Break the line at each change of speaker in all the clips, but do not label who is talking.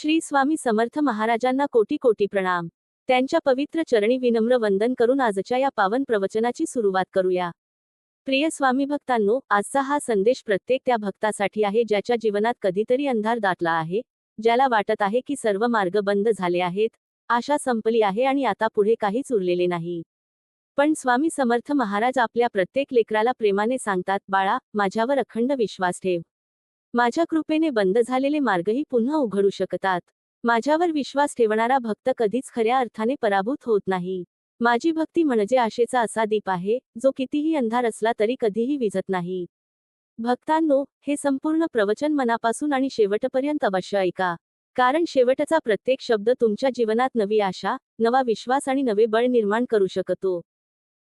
श्री स्वामी समर्थ महाराजांना कोटी कोटी प्रणाम। त्यांच्या पवित्र चरणी विनम्र वंदन करून आजच्या या पावन प्रवचनाची सुरुवात करूया। प्रिय स्वामी भक्तांनो, आजचा हा संदेश प्रत्येक त्या भक्तासाठी आहे ज्याच्या जीवनात कधीतरी अंधार दाटला आहे, ज्याला वाटत आहे की सर्व मार्ग बंद झाले आहेत, आशा संपली आहे आणि आता पुढे काहीच उरलेले नाही। पण स्वामी समर्थ महाराज आपल्या प्रत्येक लेकराला प्रेमाने सांगतात, बाळा, माझ्यावर अखंड विश्वास ठेव। माझ्या कृपेने बंद झालेले मार्गही पुन्हा उघडू शकतात। माझ्यावर विश्वास ठेवणारा भक्त कधीच खऱ्या अर्थाने पराभूत होत नाही। माझी भक्ती म्हणजे आशेचा असा दीप आहे, जो कितीही अंधार असला तरी कधीही विझत नाही। भक्तांनो, हे संपूर्ण प्रवचन मनापासून आणि शेवटपर्यंत अवश्य ऐका, कारण शेवटचा प्रत्येक शब्द तुमच्या जीवनात नवी आशा, नवा विश्वास आणि नवे बळ निर्माण करू शकतो।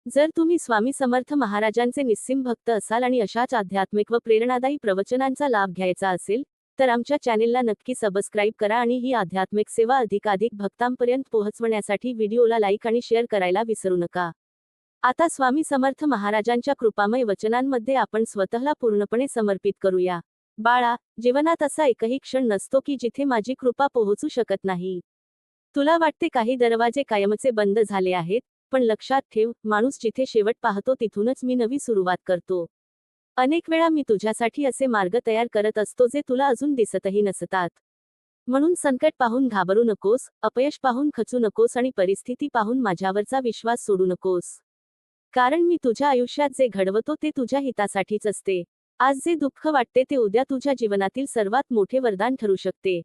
जर तुम्ही स्वामी समर्थ महाराजांचे निस्सीम भक्त असाल आणि अशाच आध्यात्मिक व प्रेरणादायी प्रवचनांचा लाभ घ्यायचा असेल, तर आमच्या चॅनेलला नक्की सबस्क्राईब करा आणि ही आध्यात्मिक सेवा अधिकाधिक भक्तांपर्यंत पोहोचवण्यासाठी व्हिडिओला लाईक आणि शेअर करायला विसरू नका। आता स्वामी समर्थ महाराजांच्या कृपामय वचनांमध्ये आपण स्वतःला पूर्णपणे समर्पित करूया। बाळा, जीवनात असा एकही क्षण नसतो की जिथे माझी कृपा पोहोचू शकत नाही। तुला वाटते काही दरवाजे कायमचे बंद झाले आहेत, पण लक्षात ठेव, माणूस जिथे शेवट पाहतो तिथूनच मी नवी सुरुवात करतो। अनेक वेळा मी तुझ्यासाठी असे मार्ग तयार करत असतो जे तुला अजून दिसतही नसतात। म्हणून संकट पाहून घाबरू नकोस, अपयश पाहून खचू नकोस आणि परिस्थिती पाहून माझ्यावरचा विश्वास सोडू नकोस। कारण मी तुझ्या आयुष्यात जे घडवतो ते तुझ्या हितासाठीच असते। आज जे दुःख वाटते ते उद्या तुझ्या जीवनातील सर्वात मोठे वरदान ठरू शकते।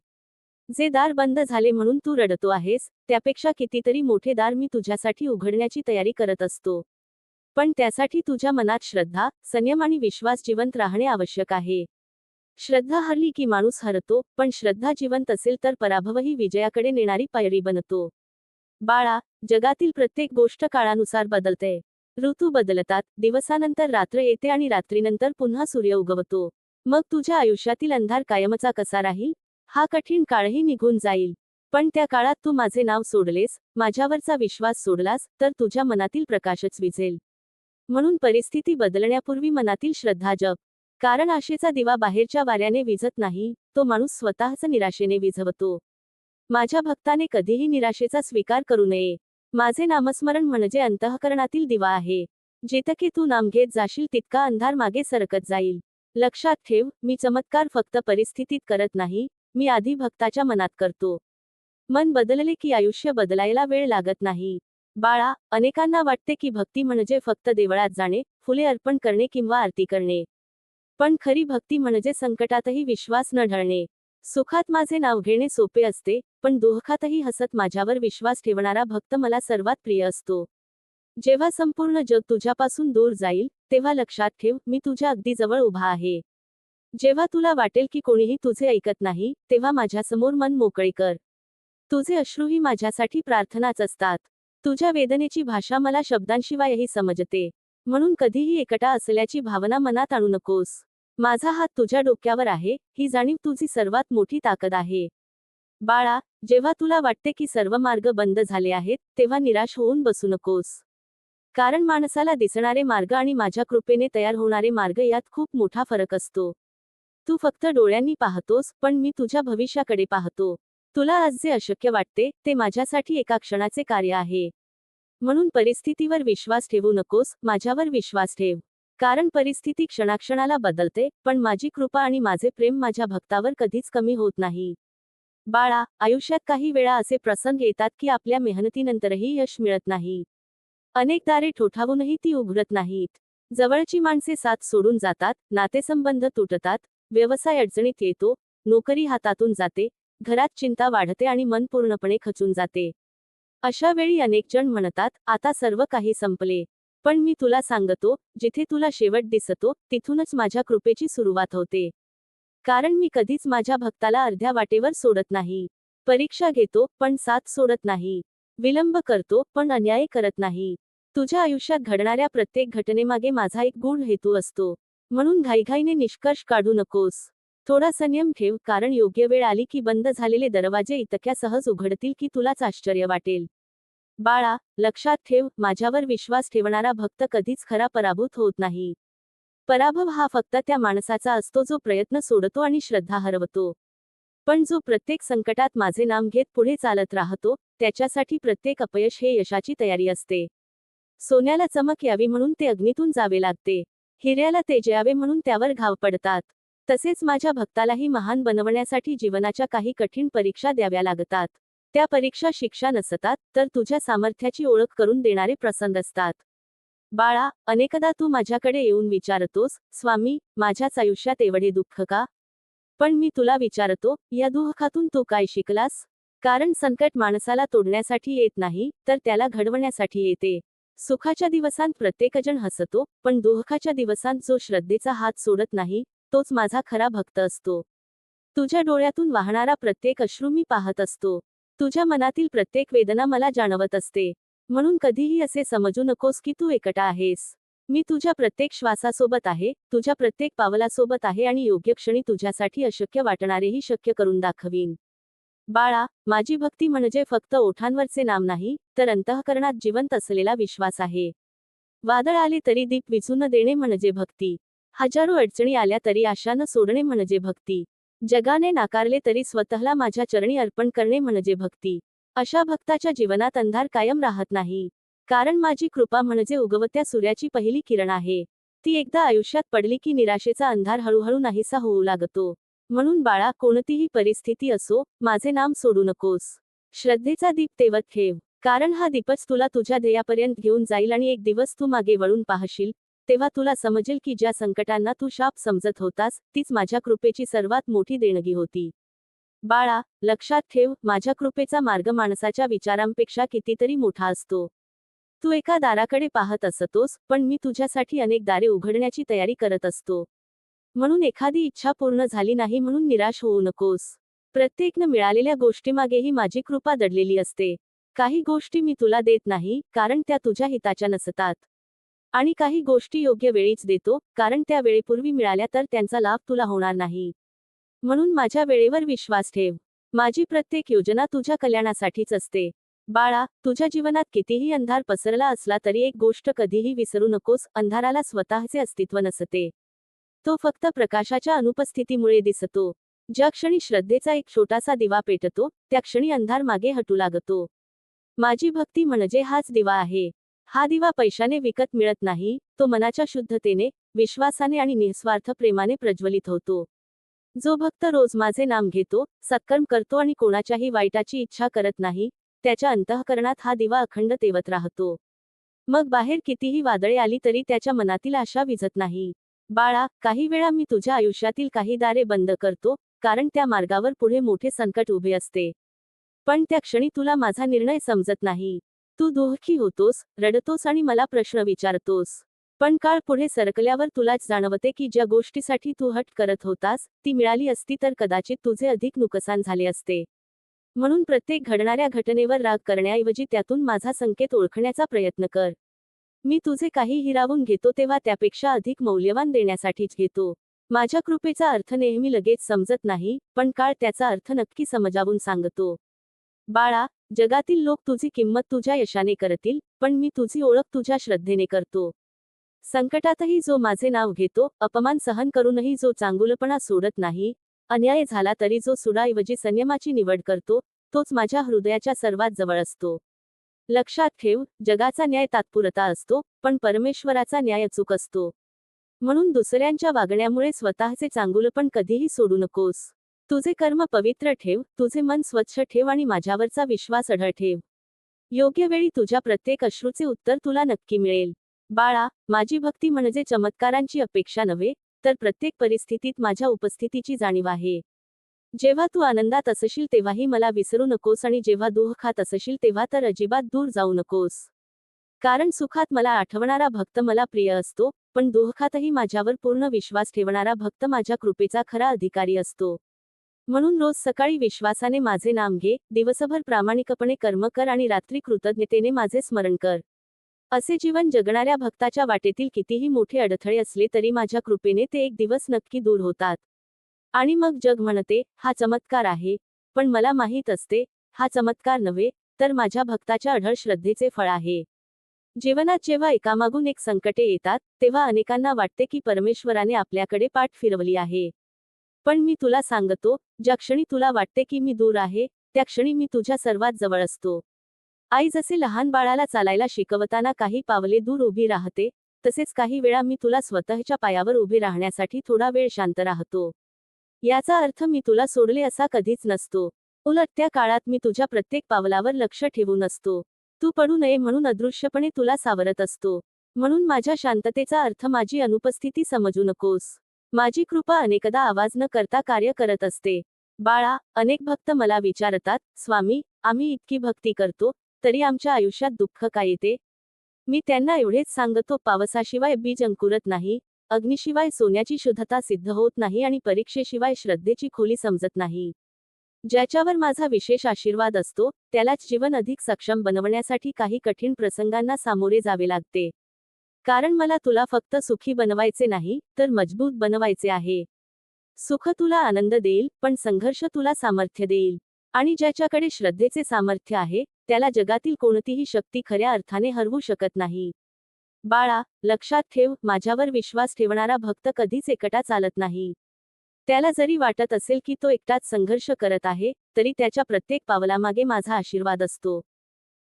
जे दार बंद झाले म्हणून तू रडतो आहेस, त्यापेक्षा कितीतरी मोठे दार मी तुझ्यासाठी उघडण्याची तयारी करत असतो। पण त्यासाठी तुझ्या मनात श्रद्धा, संयम आणि विश्वास जिवंत राहणे आवश्यक आहे। श्रद्धा हरली की माणूस हरतो, पण श्रद्धा जिवंत असेल तर पराभवही विजयाकडे नेणारी पायरी बनतो। बाळा, जगातील प्रत्येक गोष्ट काळानुसार बदलते। ऋतू बदलतात, दिवसानंतर रात्र येते आणि रात्रीनंतर पुन्हा सूर्य उगवतो। मग तुझ्या आयुष्यातील अंधार कायमचा कसा राहील? हा कठीण काळही निघून जाईल। पण त्या काळात तू माझे नाव सोडलेस, माझ्यावरचा विश्वास सोडलास, तर तुझ्या मनातील प्रकाशच विझेल। म्हणून परिस्थिती बदलण्यापूर्वी मनातील श्रद्धा जप। कारण आशेचा दिवा बाहेरच्या वाऱ्याने विझत नाही, तो माणूस स्वतःच निराशेने विझवतो। माझ्या भक्ताने कधीही निराशेचा स्वीकार करू नये। माझे नामस्मरण म्हणजे अंतःकरणातील दिवा आहे। जितके तू नाम घेत जाशील तितका अंधार मागे सरकत जाईल। लक्षात ठेव, मी चमत्कार फक्त परिस्थितीत करत नाही, मी आधी भक्ताच्या मनात करतो। मन बदलले की आयुष्य बदलायला वेळ लागत नाही। बाळा, अनेकांना वाटते की भक्ती म्हणजे फक्त देवळात जाणे, फुले अर्पण करणे किंवा आरती करणे। पण खरी भक्ती म्हणजे संकटातही विश्वास न ढळणे। सुखात माझे नाव घेणे सोपे असते, पण दुःखातही हसत माझ्यावर विश्वास ठेवणारा भक्त मला सर्वात प्रिय असतो। जेव्हा संपूर्ण जग तुझ्यापासून दूर जाईल, तेव्हा लक्षात ठेव, मी तुझ्या अगदी जवळ उभा आहे। जेव्हा तुला वाटेल की कोणीही तुझे ऐकत नाही, तेव्हा माझ्यासमोर मन मोकळे कर। तुझे अश्रूही माझ्यासाठी प्रार्थनाच असतात। तुझ्या वेदनेची भाषा मला शब्दांशिवायही समजते। म्हणून कधीही एकटा असल्याची भावना मनात आणू नकोस। माझा हात तुझ्या डोक्यावर आहे, ही जाणीव तुझी सर्वात मोठी ताकद आहे। बाळा, जेव्हा तुला वाटते की सर्व मार्ग बंद झाले आहेत, तेव्हा निराश होऊन बसू नकोस। कारण माणसाला दिसणारे मार्ग आणि माझ्या कृपेने तयार होणारे मार्ग यात खूप मोठा फरक असतो। तू फक्त डोळ्यांनी पाहतोस, पण मी तुझ्या भविष्याकडे पाहतो। तुला आज जे अशक्य वाटते, ते माझ्यासाठी एका क्षणाचे कार्य आहे। म्हणून परिस्थितीवर विश्वास ठेवू नकोस, माझ्यावर विश्वास ठेव। कारण परिस्थिती क्षणाक्षणाला बदलते, पण माझी कृपा आणि माझे प्रेम माझ्या भक्तावर कधीच कमी होत नाही। बाळा, आयुष्यात काही वेळा असे प्रसंग येतात की आपल्या मेहनतीनंतरही यश मिळत नाही। अनेक दारे ठोठावूनही ती उघडत नाहीत। जवळची माणसे साथ सोडून जातात, नातेसंबंध तुटतात, व्यवसाय अडचणीत येतो, नोकरी हातातून जाते, घरात चिंता वाढते आणि मन पूर्णपणे खचून जाते। अशा वेळी अनेक जण म्हणतात, आता सर्व काही संपले। पण मी तुला सांगतो, जिथे तुला शेवट दिसतो, तिथूनच माझ्या कृपेची सुरुवात होते। कारण मी कधीच माझ्या भक्ताला अर्ध्या वाटेवर सोडत नाही। परीक्षा घेतो, पण साथ सोडत नाही। विलंब करतो, पण अन्याय करत नाही। तुझ्या आयुष्यात घडणाऱ्या प्रत्येक घटनेमागे माझा एक गूढ हेतू असतो। म्हणून घाईघाईने निष्कर्ष काढू नकोस। थोडा संयम ठेव, कारण योग्य वेळ आली की बंद झालेले दरवाजे इतक्या सहज उघडतील की तुलाच आश्चर्य वाटेल। बाळा, लक्षात ठेव, माझ्यावर विश्वास ठेवणारा भक्त कधीच खरा पराभूत होत नाही। पराभव हा फक्त त्या माणसाचा असतो जो प्रयत्न सोडतो आणि श्रद्धा हरवतो। पण जो प्रत्येक संकटात माझे नाम घेत पुढे चालत राहतो, त्याच्यासाठी प्रत्येक अपयश हे यशाची तयारी असते. सोन्याला चमक यावी म्हणून ते अग्नीतून जावे लागते. हिऱ्याला तेज यावे म्हणून त्यावर घाव पडतात. तसेच माझ्या भक्तालाही महान बनवण्यासाठी जीवनाच्या काही कठीण परीक्षा द्याव्या लागतात. त्या परीक्षा शिक्षा नसतात, तर तुझ्या सामर्थ्याची ओळख करून देणारे प्रसंग असतात. बाळा, अनेकदा तू माझ्याकडे येऊन विचारतोस, स्वामी, माझ्याच आयुष्यात एवढे दुःख का? पण मी तुला विचारतो, या दुःखातून तू काय शिकलास? कारण संकट माणसाला तोडण्यासाठी येत नाही, तर त्याला घडवण्यासाठी येते. सुखाच्या दिवसांत प्रत्येकजण हसतो, पण दुःखाच्या दिवसांत जो श्रद्धेचा हात सोडत नाही, तोच माझा खरा भक्त असतो. तुझ्या डोळ्यातून वाहणारा प्रत्येक अश्रू मी पाहत असतो. तुझ्या मनातील प्रत्येक वेदना मला जाणवत असते. म्हणून कधीही असे समजू नकोस की तू एकटा आहेस. मी तुझ्या प्रत्येक श्वासासोबत आहे, तुझ्या प्रत्येक पावलासोबत आहे आणि योग्य क्षणी तुझ्यासाठी अशक्य वाटणारेही शक्य करून दाखवीन. बाळा, माझी भक्ती म्हणजे फक्त ओठांवरचे नाम नाही, तर अंतःकरणात जिवंत असलेला विश्वास आहे. वादळ आले तरी दीप विझू न देणे म्हणजे भक्ती. हजारो अडचणी आल्या तरी आशा न सोडणे म्हणजे भक्ती. जगाने नाकारले तरी स्वतःला माझ्या चरणी अर्पण करणे म्हणजे भक्ती. अशा भक्ताच्या जीवनात अंधार कायम राहत नाही. कारण माझी कृपा म्हणजे उगवत्या सूर्याची पहिली किरण आहे. ती एकदा आयुष्यात पडली की निराशेचा अंधार हळूहळू नाहीसा होऊ लागतो. म्हणून बाळा, कोणतीही परिस्थिती असो, माझे नाम सोडू नकोस. श्रद्धेचा दीप तेवत ठेव. कारण हा दीपच तुला तुझ्या ध्येयापर्यंत घेऊन जाईल आणि एक दिवस तू मागे वळून पाहशील, तेव्हा तुला समजेल की ज्या संकटांना तू शाप समजत होतास, तीच माझ्या कृपेची सर्वात मोठी देणगी होती. बाळा, लक्षात ठेव, माझ्या कृपेचा मार्ग माणसाच्या विचारांपेक्षा कितीतरी मोठा असतो. तू एका दाराकडे पाहत असतोस, पण मी तुझ्यासाठी अनेक दारे उघडण्याची तयारी करत असतो. म्हणून एखादी इच्छा पूर्ण झाली नाही म्हणून निराश होऊ नकोस. प्रत्येक न मिळालेल्या गोष्टीमागेही माझी कृपा दडलेली असते. काही गोष्टी मी तुला देत नाही, कारण त्या तुझ्या हिताच्या नसतात. आणि काही गोष्टी योग्य वेळीच देतो, कारण त्या वेळेपूर्वी मिळाल्या तर त्यांचा लाभ तुला होणार नाही. म्हणून माझ्या वेळेवर विश्वास ठेव. माझी प्रत्येक योजना तुझ्या कल्याणासाठीच असते. बाळा, तुझ्या जीवनात कितीही अंधार पसरला असला तरी एक गोष्ट कधीही विसरू नकोस, अंधाराला स्वतःचे अस्तित्व नसते. तो फक्त प्रकाशाच्या अनुपस्थितीमुळे दिसतो. ज्या क्षणी श्रद्धेचा एक छोटासा दिवा पेटतो, त्या क्षणी अंधार मागे हटू लागतो. माझी भक्ती म्हणजे हाच दिवा आहे. हा दिवा पैशाने विकत मिळत नाही, तो मनाच्या शुद्धतेने, विश्वासाने आणि निस्वार्थ प्रेमाने प्रज्वलित होतो. जो भक्त रोज माझे नाम घेतो, सत्कर्म करतो आणि कोणाच्याही वाईटाची इच्छा करत नाही, त्याच्या अंतःकरणात हा दिवा अखंड तेवत राहतो. मग बाहेर कितीही वादळे आली तरी त्याच्या मनातील आशा विझत नाही. बाळा, काही वेळा मी तुझ्या आयुष्यातील काही दारे बंद करतो, कारण त्या मार्गावर पुढे मोठे संकट उभे असते. पण त्या क्षणी तुला माझा निर्णय समजत नाही. तू दुःखी होतोस, रडतोस आणि मला प्रश्न विचारतोस. पण काळ पुढे सरकल्यावर तुलाच जाणवते की ज्या गोष्टीसाठी तू हट करत होतास, ती मिळाली असती तर कदाचित तुझे अधिक नुकसान झाले असते. म्हणून प्रत्येक घडणाऱ्या घटनेवर राग करण्याऐवजी त्यातून माझा संकेत ओळखण्याचा प्रयत्न कर. मी तुझे काही हिरावून घेतो तेव्हा त्यापेक्षा अधिक मौल्यवान देण्यासाठीच घेतो. माझ्या कृपेचा अर्थ नेहमी लगेच समजत नाही, पण काळ त्याचा अर्थ नक्की समजावून सांगतो. बाळा, जगातील लोक तुझी किंमत तुझ्या यशाने करतील, पण मी तुझी ओळख तुझ्या श्रद्धेने करतो. संकटातही जो माझे नाव घेतो, अपमान सहन करूनही जो चांगुलपणा सोडत नाही, अन्याय झाला तरी जो सुडाऐवजी संयमाची निवड करतो, तोच माझ्या हृदयाच्या सर्वात जवळ असतो. लक्षात ठेव, जगाचा न्याय तात्पुरता असतो, पण परमेश्वराचा न्याय अचूक असतो. म्हणून दुसऱ्यांच्या वागण्यामुळे स्वतःचे चांगुलपण कधीही सोडू नकोस. तुझे कर्म पवित्र ठेव, तुझे मन स्वच्छ ठेव आणि माझ्यावरचा विश्वास अढळ ठेव. योग्य वेळी तुझ्या प्रत्येक अश्रूचे उत्तर तुला नक्की मिळेल. बाळा, माझी भक्ती म्हणजे चमत्कारांची अपेक्षा नव्हे, तर प्रत्येक परिस्थितीत माझ्या उपस्थितीची जाणीव आहे. जेव्हा तू आनंदात असशील तेव्हाही मला विसरू नकोस आणि जेव्हा दुःखात असशील तेव्हा तर अजिबात दूर जाऊ नकोस. कारण सुखात मला आठवणारा भक्त मला प्रिय असतो, पण दुःखातही माझ्यावर पूर्ण विश्वास ठेवणारा भक्त माझ्या कृपेचा खरा अधिकारी असतो. म्हणून रोज सकाळी विश्वासाने माझे नाम घे, दिवसभर प्रामाणिकपणे कर्म कर आणि रात्री कृतज्ञतेने माझे स्मरण कर. असे जीवन जगणाऱ्या भक्ताच्या वाटेतील कितीही मोठे अडथळे असले तरी माझ्या कृपेने ते एक दिवस नक्की दूर होतात. आणि मग जग म्हणते, हा चमत्कार आहे. पण मला माहीत असते, हा चमत्कार नव्हे, तर माझ्या भक्ताच्या अढळ श्रद्धेचे फळ आहे. जीवनात जेव्हा एकामागून एक संकटे येतात, तेव्हा अनेकांना वाटते की परमेश्वराने आपल्याकडे पाठ फिरवली आहे. पण मी तुला सांगतो, ज्या क्षणी तुला वाटते की मी दूर आहे, त्या क्षणी मी तुझ्या सर्वात जवळ असतो. आई जसे लहान बाळाला चालायला शिकवताना काही पावले दूर उभी राहते, तसेच काही वेळा मी तुला स्वतःच्या पायावर उभे राहण्यासाठी थोडा वेळ शांत राहतो. याचा अर्थ मी तुला सोडले असा कधीच नसतो. उलट त्या काळात मी तुझ्या प्रत्येक पावलावर लक्ष ठेवून असतो. तू पडू नये म्हणून अदृश्यपणे तुला सावरत असतो. म्हणून माझ्या शांततेचा अर्थ माझी अनुपस्थिती समजू नकोस. माझी कृपा अनेकदा आवाज न करता कार्य करत असते. बाळा, अनेक भक्त मला विचारतात, स्वामी, आम्ही इतकी भक्ती करतो, तरी आमच्या आयुष्यात दुःख का येते? मी त्यांना एवढेच सांगतो, पावसाशिवाय बीज अंकुरत नाही, अग्नीशिवाय सोन्याची शुद्धता सिद्ध होत नाही आणि परीक्षेशिवाय श्रद्धेची खोली समजत नाही. ज्याच्यावर माझा विशेष आशीर्वाद असतो, त्यालाच जीवन अधिक सक्षम बनवण्यासाठी काही कठीण प्रसंगांना सामोरे जावे लागते. कारण मला तुला फक्त सुखी बनवायचे नाही, तर मजबूत बनवायचे आहे. सुख तुला आनंद देईल, पण संघर्ष तुला सामर्थ्य देईल. आणि ज्याच्याकडे श्रद्धेचे सामर्थ्य आहे, त्याला जगातील कोणतीही शक्ती खऱ्या अर्थाने हरवू शकत नाही. बाळा, लक्षात ठेव, माझ्यावर विश्वास ठेवणारा भक्त कधीच एकटा चालत नाही. त्याला जरी वाटत असेल की तो एकटाच संघर्ष करत आहे, तरी त्याच्या प्रत्येक पावलामागे माझा आशीर्वाद असतो.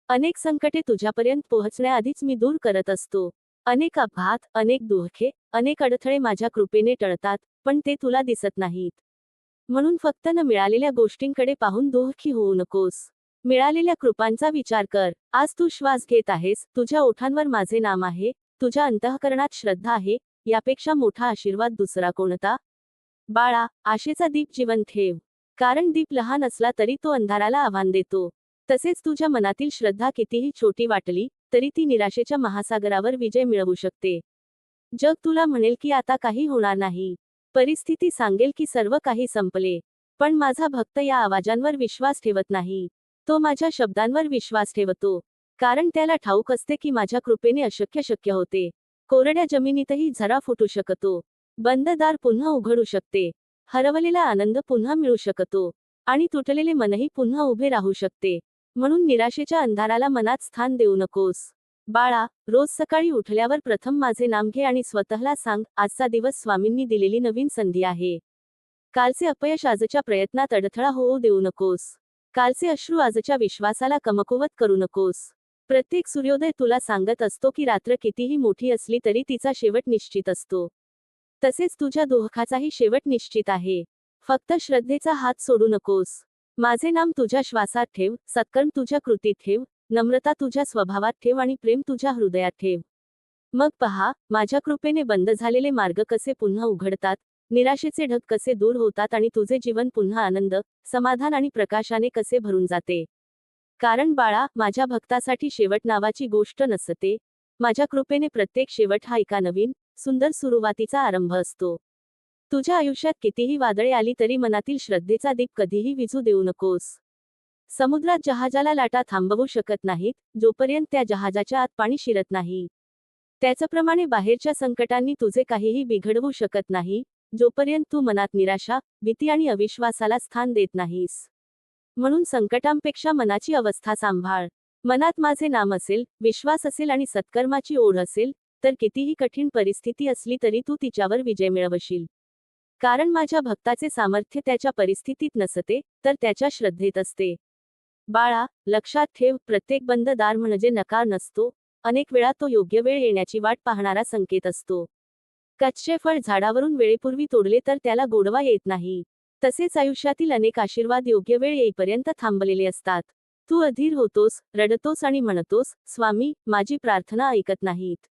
अनेक संकटे तुझ्यापर्यंत पोहोचण्याआधीच मी दूर करत असतो. अनेक अपघात, अनेक दुःखे, अनेक अडथळे माझ्या कृपेने टळतात, पण ते तुला दिसत नाहीत. म्हणून फक्त न मिळालेल्या गोष्टींकडे पाहून दुःखी होऊ नकोस. मिळालेल्या कृपांचा विचार कर. आज तू श्वास घेत आहेस, तुझ्या ओठांवर माझे नाम आहे, तुझ्या अंतःकरणात श्रद्धा आहे, यापेक्षा मोठा आशीर्वाद दुसरा कोणता? बाळा, आशेचा दीप जिवंत ठेव. कारण दीप लहान असला तरी तो अंधाराला आव्हान देतो. तसेच तुझ्या मनातील श्रद्धा कितीही छोटी वाटली, तरी ती निराशेच्या महासागरावर विजय मिळवू शकते. जग तुला म्हणेल की आता काही होणार नाही. परिस्थिती सांगेल की सर्व काही संपले. पण माझा भक्त या आवाजांवर विश्वास ठेवत नाही. तो माझ्या शब्दांवर विश्वास ठेवतो. कारण त्याला ठाऊक असते की माझ्या कृपेने अशक्य शक्य होते. कोरड्या जमिनीतही झरा फुटू शकतो. बंद दार पुन्हा उघडू शकते. हरवलेला आनंद पुन्हा मिळू शकतो. आणि तुटलेले मनही पुन्हा उभे राहू शकते. म्हणून निराशेच्या अंधाराला मनात स्थान देऊ नकोस. बाळा, रोज सकाळी उठल्यावर प्रथम माझे नाम घे आणि स्वतःला सांग, आजचा दिवस स्वामींनी दिलेली नवीन संधी आहे. कालचे अपयश आजच्या प्रयत्नात अडथळा होऊ देऊ नकोस. कालचे अश्रू आजच्या विश्वासाला कमकुवत करू नकोस. प्रत्येक सूर्योदय तुला सांगत असतो की रात्र कितीही मोठी असली तरी तिचा शेवट निश्चित असतो. तसेच तुझ्या दुःखाचाही शेवट निश्चित आहे. फक्त श्रद्धेचा हात सोडू नकोस. माझे नाम तुझ्या श्वासात ठेव, सत्कर्म तुझ्या कृतीत ठेव, नम्रता तुझ्या स्वभावात ठेव आणि प्रेम तुझ्या हृदयात ठेव. मग पहा, माझ्या कृपेने बंद झालेले मार्ग कसे पुन्हा उघडतात, निराशेचे ढग कसे दूर होतात आणि तुझे जीवन पुन्हा आनंद, समाधान आणि प्रकाशाने कसे भरून जाते. कारण बाळा, माझ्या भक्तासाठी शेवट नावाची गोष्ट नसते. माझ्या कृपेने प्रत्येक शेवट हा एका नवीन, सुंदर सुरुवातीचा आरंभ असतो. तुझ्या आयुष्यात कितीही वादळे आली तरी मनातील श्रद्धेचा दीप कधीही विझू देऊ नकोस. समुद्रात जहाजाला लाटा थांबवू शकत नाहीत, जोपर्यंत त्या जहाजाच्या आत पाणी शिरत नाही. त्याचप्रमाणे बाहेरच्या संकटांनी तुझे काहीही बिघडवू शकत नाही, जोपर्यंत तू मनात निराशा, भीती आणि अविश्वासाला स्थान देत नाहीस. म्हणून संकटांपेक्षा मनाची अवस्था सांभाळ. मनात माझे नाम असेल, विश्वास असेल आणि सत्कर्माची ओढ असेल, तर कितीही कठीण परिस्थिती असली तरी तू तिच्यावर विजय मिळवशील. कारण माझ्या भक्ताचे सामर्थ्य त्याच्या परिस्थितीत नसते, तर त्याच्या श्रद्धेत असते. बाळा, लक्षात ठेव, प्रत्येक बंद दार म्हणजे नकार नसतो, अनेक वेळा तो योग्य वेळ येण्याची वाट पाहणारा संकेत असतो. कच्चे फळ झाडावरून वेळेपूर्वी तोडले तर त्याला गोडवा येत नाही. तसेच आयुष्यातील अनेक आशीर्वाद योग्य वेळ येईपर्यंत थांबलेले असतात. तू अधीर होतोस, रडतोस आणि म्हणतोस, स्वामी, माझी प्रार्थना ऐकत नाहीत.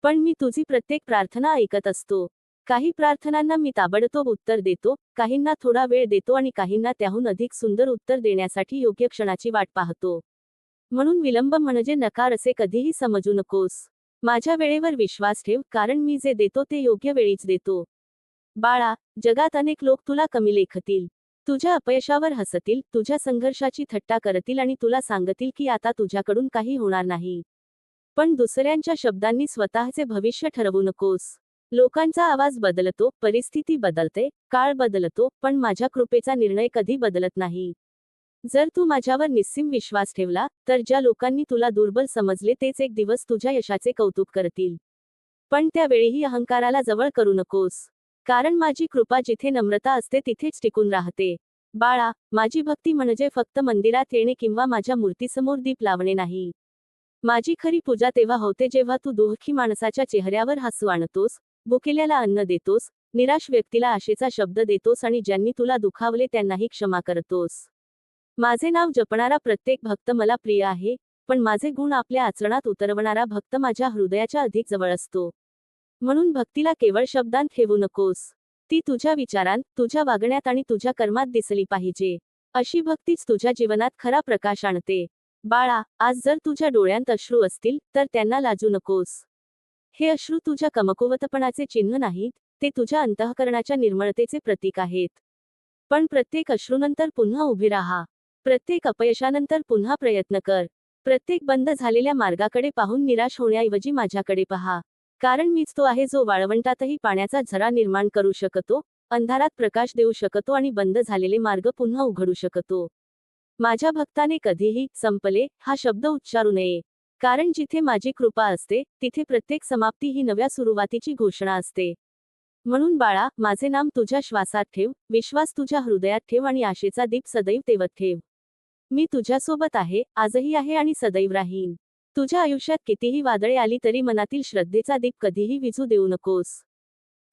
पण मी तुझी प्रत्येक प्रार्थना ऐकत असतो. काही प्रार्थनांना मी ताबडतोब उत्तर देतो, काहींना थोडा वेळ देतो आणि काहींना त्याहून अधिक सुंदर उत्तर देण्यासाठी योग्य क्षणाची वाट पाहतो. म्हणून विलंब म्हणजे नकार असे कधीही समजू नकोस. माझ्या वेळेवर विश्वास ठेव, कारण मी जे देतो ते योग्य वेळीच देतो. बाळा, जगात अनेक लोक तुला कमी लेखतील. तुझ्या अपयशावर हसतील, तुझ्या संघर्षाची थट्टा करतील आणि तुला सांगतील की आता तुझ्याकडून काही होणार नाही. पण दुसऱ्यांच्या शब्दांनी स्वतःचे भविष्य ठरवू नकोस. लोकांचा आवाज बदलतो, परिस्थिती बदलते, काळ बदलतो, पण माझ्या कृपेचा निर्णय कधी बदलत नाही. जर तू माझ्यावर निस्सीम विश्वास ठेवला, तर ज्या लोकांनी तुला दुर्बल समजले तेच एक दिवस तुझ्या यशाचे कौतुक करतील. पण त्यावेळीही अहंकाराला जवळ करू नकोस. कारण माझी कृपा जिथे नम्रता असते तिथेच टिकून राहते. बाळा, माझी भक्ती म्हणजे फक्त मंदिरात येणे किंवा माझ्या मूर्तीसमोर दीप लावणे नाही. माझी खरी पूजा तेव्हा होते जेव्हा तू दुःखी माणसाच्या चेहऱ्यावर हसू आणतोस, भुकेल्याला अन्न देतोस, निराश व्यक्तीला आशेचा शब्द देतोस आणि ज्यांनी तुला दुखावले त्यांनाही क्षमा करतोस. माझे नाव जपणारा प्रत्येक भक्त मला प्रिय आहे, पण माझे गुण आपल्या आचरणात उतरवणारा भक्त माझ्या हृदयाच्या अधिक जवळ असतो. म्हणून भक्तीला केवळ शब्दांत ठेवू नकोस. ती तुझ्या विचारांत, तुझ्या वागण्यात आणि तुझ्या कर्मात दिसली पाहिजे. अशी भक्तीच तुझ्या जीवनात खरा प्रकाश आणते. बाळा, आज जर तुझ्या डोळ्यांत अश्रू असतील तर त्यांना लाजू नकोस. हे अश्रू तुझ्या कमकुवतपणाचे चिन्ह नाहीत, ते तुझ्या अंतःकरणाच्या निर्मळतेचे प्रतीक आहेत. पण प्रत्येक अश्रूनंतर पुन्हा उभे राहा. प्रत्येक अपयशानंतर पुन्हा प्रयत्न कर. प्रत्येक बंद झालेल्या मार्गाकडे पाहून निराश होण्याऐवजी माझ्याकडे पहा. कारण मीच तो आहे जो वाळवंटातही पाण्याचा झरा निर्माण करू शकतो, अंधारात प्रकाश देऊ शकतो आणि बंद झालेले मार्ग पुन्हा उघडू शकतो. माझ्या भक्ताने कधीही संपले हा शब्द उच्चारू नये. कारण जिथे माझी कृपा असते तिथे प्रत्येक समाप्ती ही नव्या सुरुवातीची घोषणा असते. म्हणून बाळा, माझे नाम तुझ्या श्वासात ठेव, विश्वास तुझ्या हृदयात ठेव आणि आशेचा दीप सदैव तेवत ठेव. मी तुझ्यासोबत आहे, आजही आहे आणि सदैव राहीन. तुझ्या आयुष्यात कितीही वादळे आली तरी मनातील श्रद्धेचा दीप कधीही विझू देऊ नकोस.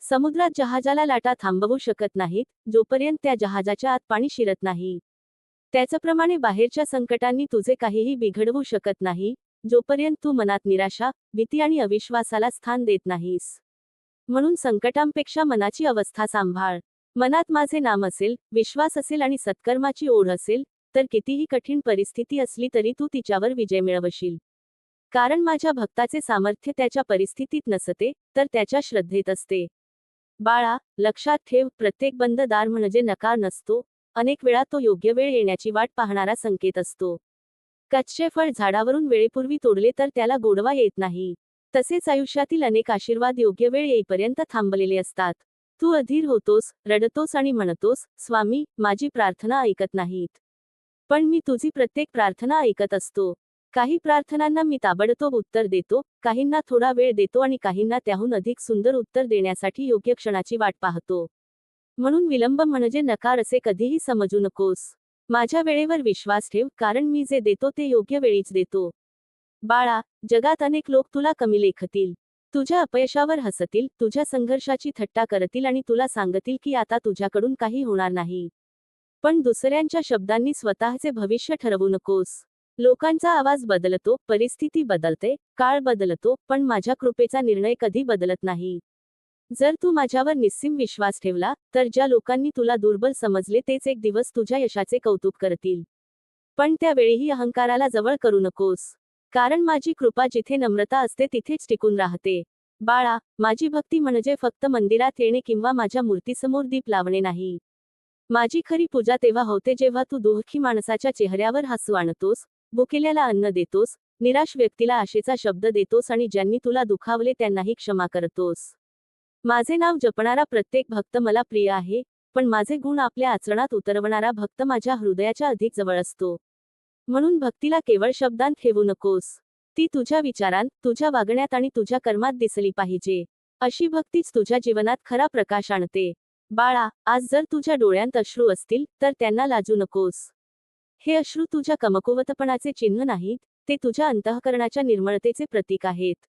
समुद्रात जहाजाला लाटा थांबवू शकत नाहीत, जोपर्यंत त्या जहाजाच्या आत पाणी शिरत नाही. त्याचप्रमाणे बाहेरच्या संकटांनी तुझे काहीही बिघडवू शकत नाही, जोपर्यंत तू मनात निराशा, भीती आणि अविश्वासाला स्थान देत नाहीस. म्हणून संकटांपेक्षा मनाची अवस्था सांभाळ. मनात माझे नाम असेल, विश्वास असेल आणि सत्कर्माची ओढ असेल, तर कितीही कठीण परिस्थिती असली तरी तू तिच्यावर विजय मिळवशील. कारण माझ्या भक्ताचे सामर्थ्य त्याच्या परिस्थितीत नसते, तर त्याच्या श्रद्धेत असते. बाळा, लक्षात ठेव, प्रत्येक बंद दार म्हणजे नकार नसतो, अनेक वेळा तो योग्य वेळ येण्याची वाट पाहणारा संकेत असतो. कच्चे फळ झाडावरून वेळेपूर्वी तोडले तर त्याला गोडवा येत नाही. तसेच आयुष्यातील अनेक आशीर्वाद योग्य वेळ येईपर्यंत थांबलेले असतात. तू अधीर होतोस, रडतोस आणि म्हणतोस, स्वामी, माझी प्रार्थना ऐकत नाहीत. पण मी तुझी प्रत्येक प्रार्थना ऐकत असतो. काही प्रार्थनांना मी ताबडतोब उत्तर देतो, काहींना थोडा वेळ देतो आणि काहींना त्याहून अधिक सुंदर उत्तर देण्यासाठी योग्य क्षणाची वाट पाहतो. म्हणून विलंब म्हणजे नकार असे कधीही समजू नकोस. माझ्या वेळेवर विश्वास ठेव, कारण मी जे देतो ते योग्य वेळीच देतो. बाळा, जगात अनेक लोक तुला कमी लेखतील. तुझ्या अपयशावर हसतील, तुझ्या संघर्षाची थट्टा करतील आणि तुला सांगतील की आता तुझ्याकडून काही होणार नाही. पण दुसऱ्यांच्या शब्दांनी स्वतःचे भविष्य ठरवू नकोस. लोकांचा आवाज बदलतो, परिस्थिती बदलते, काळ बदलतो, पण माझ्या कृपेचा निर्णय कधी बदलत नाही. जर तू माझ्यावर निस्सीम विश्वास ठेवला, तर ज्या लोकांनी तुला दुर्बल समजले तेच एक दिवस तुझ्या यशाचे कौतुक करतील. पण त्यावेळीही अहंकाराला जवळ करू नकोस. कारण माझी कृपा जिथे नम्रता असते तिथेच टिकून राहते. बाळा, माझी भक्ती म्हणजे फक्त मंदिरात येणे किंवा माझ्या मूर्तीसमोर दीप लावणे नाही. माझी खरी पूजा तेव्हा होते जेव्हा तू दुःखी माणसाच्या चेहऱ्यावर हसू आणतोस, भुकेल्याला अन्न देतोस, निराश व्यक्तीला आशेचा शब्द देतोस आणि ज्यांनी तुला दुखावले त्यांनाही क्षमा करतोस. माझे नाव जपणारा प्रत्येक भक्त मला प्रिय आहे, पण माझे गुण आपल्या आचरणात उतरवणारा भक्त माझ्या हृदयाच्या अधिक जवळ असतो. म्हणून भक्तीला केवळ शब्दांत ठेवू नकोस. ती तुझ्या विचारांत, तुझ्या वागण्यात आणि तुझ्या कर्मात दिसली पाहिजे. अशी भक्तीच तुझ्या जीवनात खरा प्रकाश आणते. बाळा, आज जर तुझ्या डोळ्यांत अश्रू असतील तर त्यांना लाजू नकोस. हे अश्रू तुझ्या कमकुवतपणाचे चिन्ह नाहीत, ते तुझ्या अंतःकरणाच्या निर्मळतेचे प्रतीक आहेत.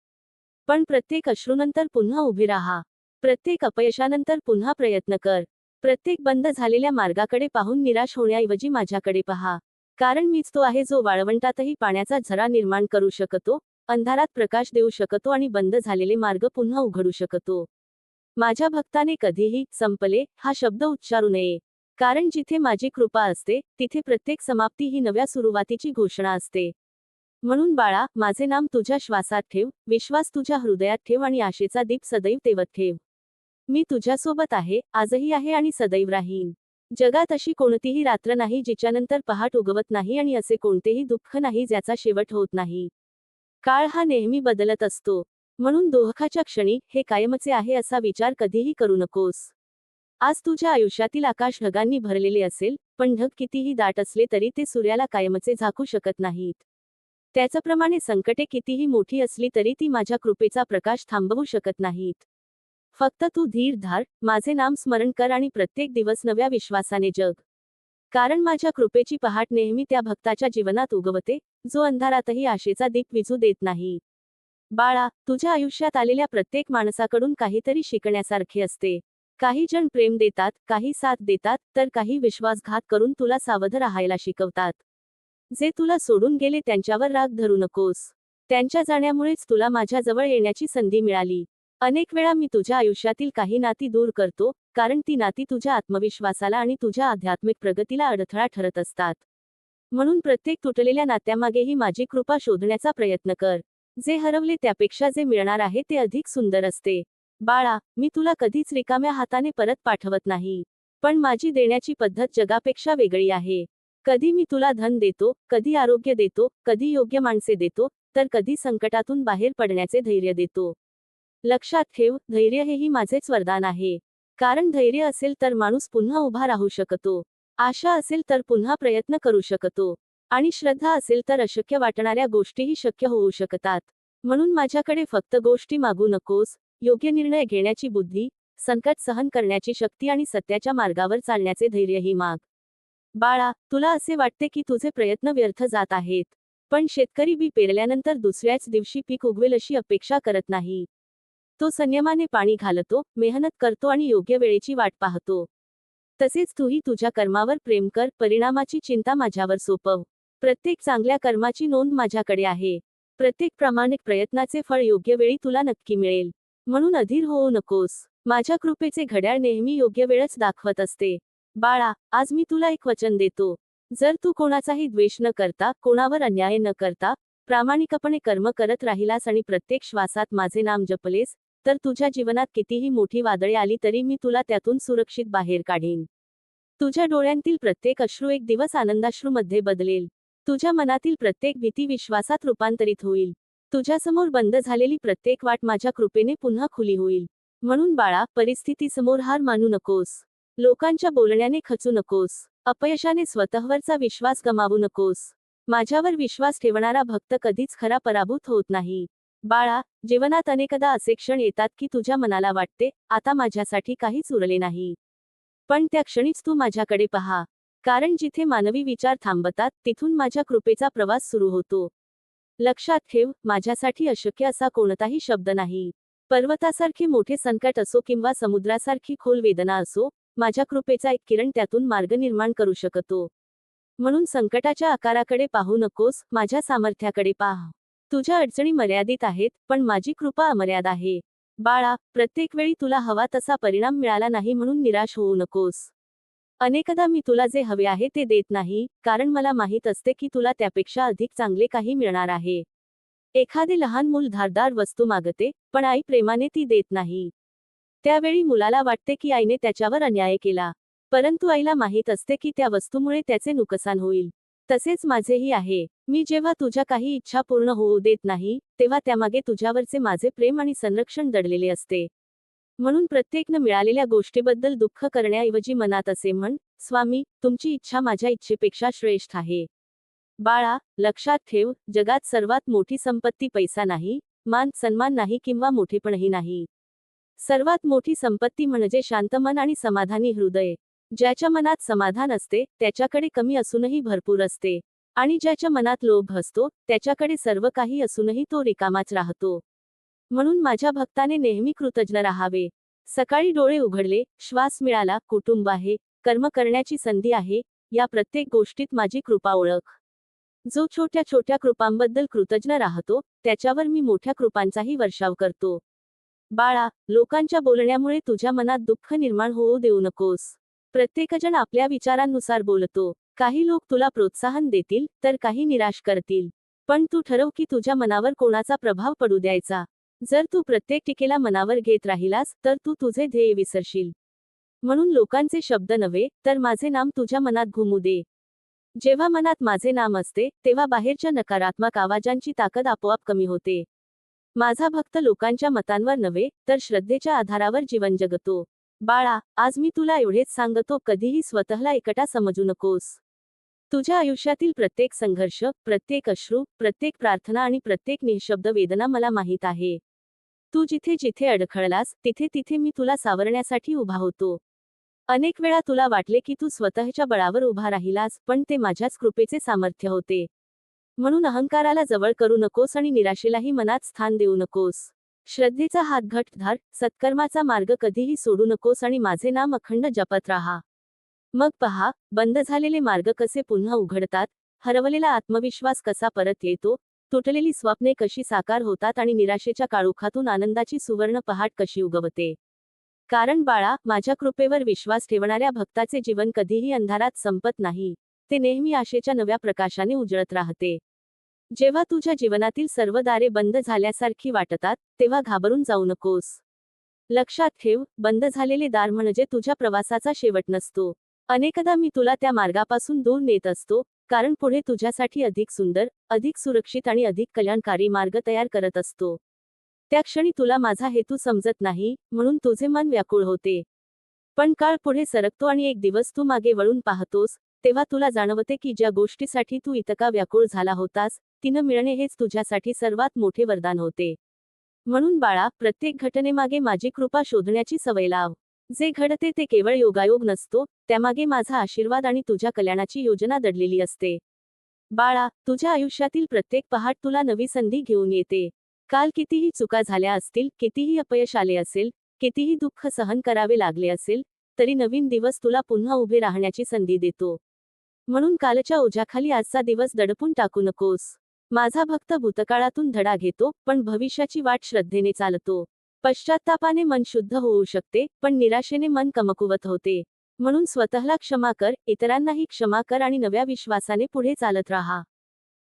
पण प्रत्येक अश्रूनंतर पुन्हा उभे राहा. प्रत्येक अपयशानंतर पुन्हा प्रयत्न कर. प्रत्येक बंद झालेल्या मार्गाकडे पाहून निराश होण्याऐवजी माझ्याकडे पहा. कारण मीच तो आहे जो वाळवंटातही पाण्याचा झरा निर्माण करू शकतो, अंधारात प्रकाश देऊ शकतो आणि बंद झालेले मार्ग पुन्हा उघडू शकतो. माझ्या भक्ताने कधीही संपले हा शब्द उच्चारू नये. कारण जिथे माझी कृपा असते तिथे प्रत्येक समाप्ती ही नव्या सुरुवातीची घोषणा असते. म्हणून बाळा, माझे नाम तुझ्या श्वासात ठेव, विश्वास तुझ्या हृदयात ठेव आणि आशेचा दीप सदैव तेवत ठेव. मी तुझ्यासोबत आहे, आजही आहे आणि सदैव राहीन. जगात अशी कोणतीही रात्र नाही जिच्यानंतर पहाट उगवत नाही आणि असे कोणतेही दुःख नाही ज्याचा शेवट होत नाही. काळ हा नेहमी बदलत असतो. म्हणून दुःखाच्या क्षणी हे कायमचे आहे असा विचार कधीही करू नकोस. आज तुझ्या आयुष्यातील आकाश ढगांनी भरलेले असेल, पण ढग कितीही दाट असले तरी ते सूर्याला कायमचे झाकू शकत नाहीत. त्याचप्रमाणे संकटे कितीही मोठी असली तरी ती माझ्या कृपेचा प्रकाश थांबवू शकत नाहीत. फक्त तू धीर धार, माझे नाम स्मरण कर आणि प्रत्येक दिवस नव्या विश्वासाने जग. कारण माझ्या कृपेची पहाट नेहमी त्या भक्ताच्या जीवनात उगवते, जो अंधारातही आशेचा दीप विझू देत नाही. बाळा, तुझ्या आयुष्यात आलेल्या प्रत्येक माणसाकडून काहीतरी शिकण्यासारखे असते. काही जण प्रेम देतात, काही साथ देतात, तर काही विश्वासघात करून तुला सावध राहायला शिकवतात. जे तुला सोडून गेले त्यांच्यावर राग धरू नकोस. त्यांच्या जाण्यामुळेच तुला माझ्या जवळ येण्याची संधी मिळाली. अनेक वेळा मी तुझ्या आयुष्यातील काही नाती दूर करतो, कारण ती नाती तुझ्या आत्मविश्वासाला आणि तुझ्या आध्यात्मिक प्रगतीला अडथळा ठरत असतात. म्हणून प्रत्येक तुटलेल्या नात्यामागेही माझी कृपा शोधण्याचा प्रयत्न कर. जे हरवले त्यापेक्षा जे मिळणार आहे ते अधिक सुंदर असते. बाळा, मी तुला कधीच रिकाम्या हाताने परत पाठवत नाही. पण माझी देण्याची पद्धत जगापेक्षा वेगळी आहे. कधी मी तुला धन देतो, कधी आरोग्य देतो, कधी योग्य माणसे देतो, तर कधी संकटातून बाहेर पडण्याचे धैर्य देतो. लक्षात ठेव, धैर्य हेही माझेच वरदान आहे. कारण धैर्य असेल तर माणूस पुन्हा उभा राहू शकतो. आशा असेल तर पुन्हा प्रयत्न करू शकतो. आणि श्रद्धा असेल तर अशक्य वाटणाऱ्या गोष्टीही शक्य होऊ शकतात. म्हणून माझ्याकडे फक्त गोष्टी मागू नकोस, योग्य निर्णय घेण्याची बुद्धी, संकट सहन करण्याची शक्ती आणि सत्याच्या मार्गावर चालण्याचे धैर्यही माग. बाळा, तुला असे वाटते की तुझे प्रयत्न व्यर्थ जात आहेत. पण शेतकरी बी पेरल्यानंतर दुसऱ्याच दिवशी पीक उगवेल अशी अपेक्षा करत नाही. तो संयमाने पाणी घालतो, मेहनत करतो आणि योग्य वेळेची वाट पाहतो. तसेच तूही तुझ्या कर्मावर प्रेम कर, परिणामाची चिंता माझ्यावर सोपव. प्रत्येक चांगल्या कर्माची नोंद माझ्याकडे आहे. प्रत्येक प्रामाणिक प्रयत्नाचे फळ योग्य वेळी तुला नक्की मिळेल. म्हणून अधीर होऊ नकोस. माझ्या कृपेचे घड्याळ नेहमी योग्य वेळच दाखवत असते. बाळा, आज मी तुला एक वचन देतो. जर तू कोणाचाही द्वेष न करता, कोणावर अन्याय न करता, प्रामाणिकपणे कर्म करत राहिलास आणि प्रत्येक श्वासात माझे नाम जपलेस, तर तुझ्या जीवनात कितीही मोठी वादळे आली तरी मी तुला त्यातून सुरक्षित बाहेर काढीन. तुझ्या डोळ्यांतील प्रत्येक अश्रू एक दिवस आनंदाश्रूमध्ये बदलेल. तुझ्या मनातील प्रत्येक भीती विश्वासात रूपांतरित होईल. तुझ्यासमोर बंद झालेली प्रत्येक वाट माझ्या कृपेने पुन्हा खुली होईल. म्हणून बाळा, परिस्थितीसमोर हार मानू नकोस. लोकांच्या बोलण्याने खचू नकोस. अपयशाने स्वतःवरचा विश्वास गमावू नकोस. माझ्यावर विश्वास ठेवणारा भक्त कधीच खरा पराभूत होत नाही. बाळा, जीवनात अनेकदा असे क्षण येतात की तुझ्या मनाला वाटते, आता माझ्यासाठी काहीच उरले नाही. पण त्या क्षणीच तू माझ्याकडे पहा. कारण जिथे मानवी विचार थांबतात, तिथून माझ्या कृपेचा प्रवास सुरू होतो. लक्षात ठेव, माझ्यासाठी अशक्य असा कोणताही शब्द नाही. पर्वतासारखे मोठे संकट असो किंवा समुद्रासारखी खोल वेदना असो, माझ्या कृपेचा एक किरण त्यातून मार्ग निर्माण करू शकतो. म्हणून संकटाच्या आकाराकडे पाहू नकोस, माझ्या सामर्थ्याकडे पाह. तुझ्या अडचणी मर्यादित आहेत, पण माझी कृपा अमर्याद आहे. बाळा, प्रत्येक वेळी तुला हवा तसा परिणाम मिळाला नाही म्हणून निराश होऊ नकोस. अनेकदा मी तुला जे हवे आहे ते देत नाही, कारण मला माहीत असते की तुला त्यापेक्षा अधिक चांगले काही मिळणार आहे. एखादे लहान मूल धारदार वस्तू मागते, पण आई प्रेमाने ती देत नाही. त्यावेळी मुलाला वाटते की आईने त्याच्यावर अन्याय केला. परंतु आईला माहीत असते की त्या वस्तूमुळे त्याचे नुकसान होईल. तसेच माझेही आहे. मी जेव्हा तुझ्या काही इच्छा पूर्ण होऊ देत नाही, तेव्हा त्यामागे तुझ्यावरचे माझे प्रेम आणि संरक्षण दडलेले असते. म्हणून प्रत्येक न मिळालेल्या गोष्टीबद्दल दुःख करण्याऐवजी मनात असे म्हण, स्वामी, तुमची इच्छा माझ्या इच्छेपेक्षा श्रेष्ठ आहे. बाळा, लक्षात ठेव, जगात सर्वात मोठी संपत्ती पैसा नाही, मान सन्मान नाही किंवा मोठेपणही नाही. सर्वात मोठी संपत्ती म्हणजे शांत मन आणि समाधानी हृदय. ज्याच्या मनात समाधान असते, त्याच्याकडे कमी असूनही भरपूर असते. आणि ज्याच्या मनात लोभ असतो, त्याच्याकडे सर्व काही असूनही तो रिकामाच राहतो. म्हणून माझ्या भक्ताने नेहमी कृतज्ञ राहावे. सकाळी डोळे उघडले, श्वास मिळाला, कुटुंब आहे, कर्म करण्याची संधी आहे, या प्रत्येक गोष्टीत माझी कृपा ओळख. जो छोट्या छोट्या कृपांबद्दल कृतज्ञ राहतो, त्याच्यावर मी मोठ्या कृपांचाही वर्षाव करतो. बाळा, लोकांच्या बोलण्यामुळे तुझ्या मनात दुःख निर्माण होऊ देऊ नकोस. प्रत्येकजण आपल्या विचारांनुसार बोलतो. काही लोक तुला प्रोत्साहन देतील, तर काही निराश करतील. पण तू ठरव की तुझ्या मनावर कोणाचा प्रभाव पडू द्यायचा. जर तू प्रत्येक टीकेला मनावर घेत राहिलास, तर तू तुझे ध्येय विसरशील. म्हणून लोकांचे शब्द नव्हे, तर माझे नाम तुझ्या मनात घुमू दे. जेव्हा मनात माझे नाम असते, तेव्हा बाहेरच्या नकारात्मक आवाजांची ताकद आपोआप कमी होते. माझा भक्त लोकांच्या मतांवर नव्हे, तर श्रद्धेच्या आधारावर जीवन जगतो. बाळा, आज मी तुला एवढेच सांगतो, कधीही स्वतःला एकटा समजू नकोस. तुझ्या आयुष्यातील प्रत्येक संघर्ष, प्रत्येक अश्रू, प्रत्येक प्रार्थना आणि प्रत्येक निःशब्द वेदना मला माहीत आहे. तू जिथे जिथे अडखळलास तिथे तिथे मी तुला सावरण्यासाठी उभा होतो. अनेक वेळा तुला वाटले की तू स्वतःच्या बळावर उभा राहिलास, पण ते माझ्याच कृपेचे सामर्थ्य होते. म्हणून अहंकाराला जवळ करू नकोस आणि निराशेलाही मनात स्थान देऊ नकोस. श्रद्धेचा हात घट्ट धर, सत्कर्माचा मार्ग कधीही सोडू नकोस आणि माझे नाम अखंड जपत राहा. मग पहा, बंद झालेले मार्ग कसे पुन्हा उघडतात, हरवलेला आत्मविश्वास कसा परत येतो, तुटलेली स्वप्ने कशी साकार होतात आणि निराशेच्या काळोखातून आनंदाची सुवर्ण पहाट कशी उगवते. कारण बाळा, माझ्या कृपेवर विश्वास ठेवणाऱ्या भक्ताचे जीवन कधीही अंधारात संपत नाही. ते नेहमी आशेच्या नव्या प्रकाशाने उजळत राहते. जेव्हा तुझ्या जीवनातील सर्व दारे बंद झाल्यासारखी वाटतात, तेव्हा घाबरून जाऊ नकोस. लक्षात ठेव, बंद झालेले दार म्हणजे तुझ्या प्रवासाचा शेवट नसतो. अनेकदा मी तुला त्या मार्गापासून दूर नेत असतो, कारण पुढे तुझ्यासाठी अधिक सुंदर, अधिक सुरक्षित आणि अधिक कल्याणकारी मार्ग तयार करत असतो. त्या क्षणी तुला माझा हेतू समजत नाही, म्हणून तुझे मन व्याकुळ होते. पण काळ पुढे सरकतो आणि एक दिवस तू मागे वळून पाहतोस, तेव्हा तुला जाणवते की ज्या गोष्टीसाठी तू इतका व्याकुळ झाला होतास, ती न मिळणे हेच तुझ्यासाठी सर्वात मोठे वरदान होते. म्हणून बाळा, प्रत्येक घटनेमागे माझी कृपा शोधण्याची सवय लाव. जे घडते ते केवळ योगायोग नसतो, त्यामागे माझा आशीर्वाद आणि तुझ्या कल्याणाची योजना दडलेली असते. बाळा, तुझ्या आयुष्यातील प्रत्येक पहाट तुला नवी संधी घेऊन येते. काल कितीही चुका झाल्या असतील, कितीही अपयश आले असेल, कितीही दुःख सहन करावे लागले असेल, तरी नवीन दिवस तुला पुन्हा उभे राहण्याची संधी देतो. म्हणून कालच्या ओझ्याखाली आजचा दिवस दडपून टाकू नकोस. माझा भक्त भूतकाळातून धडा घेतो, पण भविष्याची वाट श्रद्धेने चालतो. पश्चात्तापाने मन शुद्ध होऊ शकते, पण निराशेने मन कमकुवत होते. म्हणून स्वतःला क्षमा कर, इतरांनाही क्षमा कर आणि नव्या विश्वासाने पुढे चालत राहा.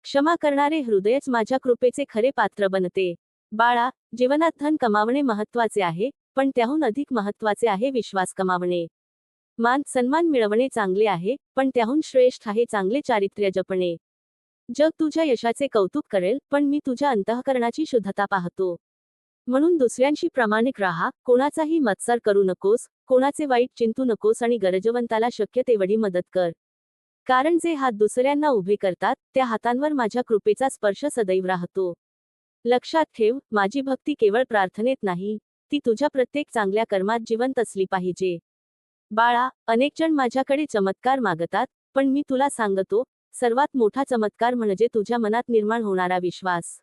क्षमा करणारे हृदयच माझ्या कृपेचे खरे पात्र बनते. बाळा, जीवनात धन कमावणे महत्त्वाचे आहे, पण त्याहून अधिक महत्त्वाचे आहे विश्वास कमावणे. मान सन्मान मिळवणे चांगले आहे, पण त्याहून श्रेष्ठ आहे चांगले चारित्र्य जपणे. जग तुझ्या यशाचे कौतुक करेल, पण मी तुझ्या अंतःकरणाची शुद्धता पाहतो. म्हणून दुसऱ्यांशी प्रामाणिक राहा, कोणाचाही मत्सर करू नकोस, कोणाचे वाईट चिंतू नकोस आणि गरजवंताला शक्य तेवढी मदत कर. कारण जे हात दुसऱ्यांना उभे करतात, त्या हातांवर माझ्या कृपेचा स्पर्श सदैव राहतो. लक्षात ठेव, माझी भक्ती केवळ प्रार्थनेत नाही, ती तुझ्या प्रत्येक चांगल्या कर्मात जिवंत असली पाहिजे. बाळा, अनेक जण माझ्याकडे चमत्कार मागतात, पण मी तुला सांगतो, सर्वात मोठा चमत्कार म्हणजे तुझ्या मनात निर्माण होणारा विश्वास.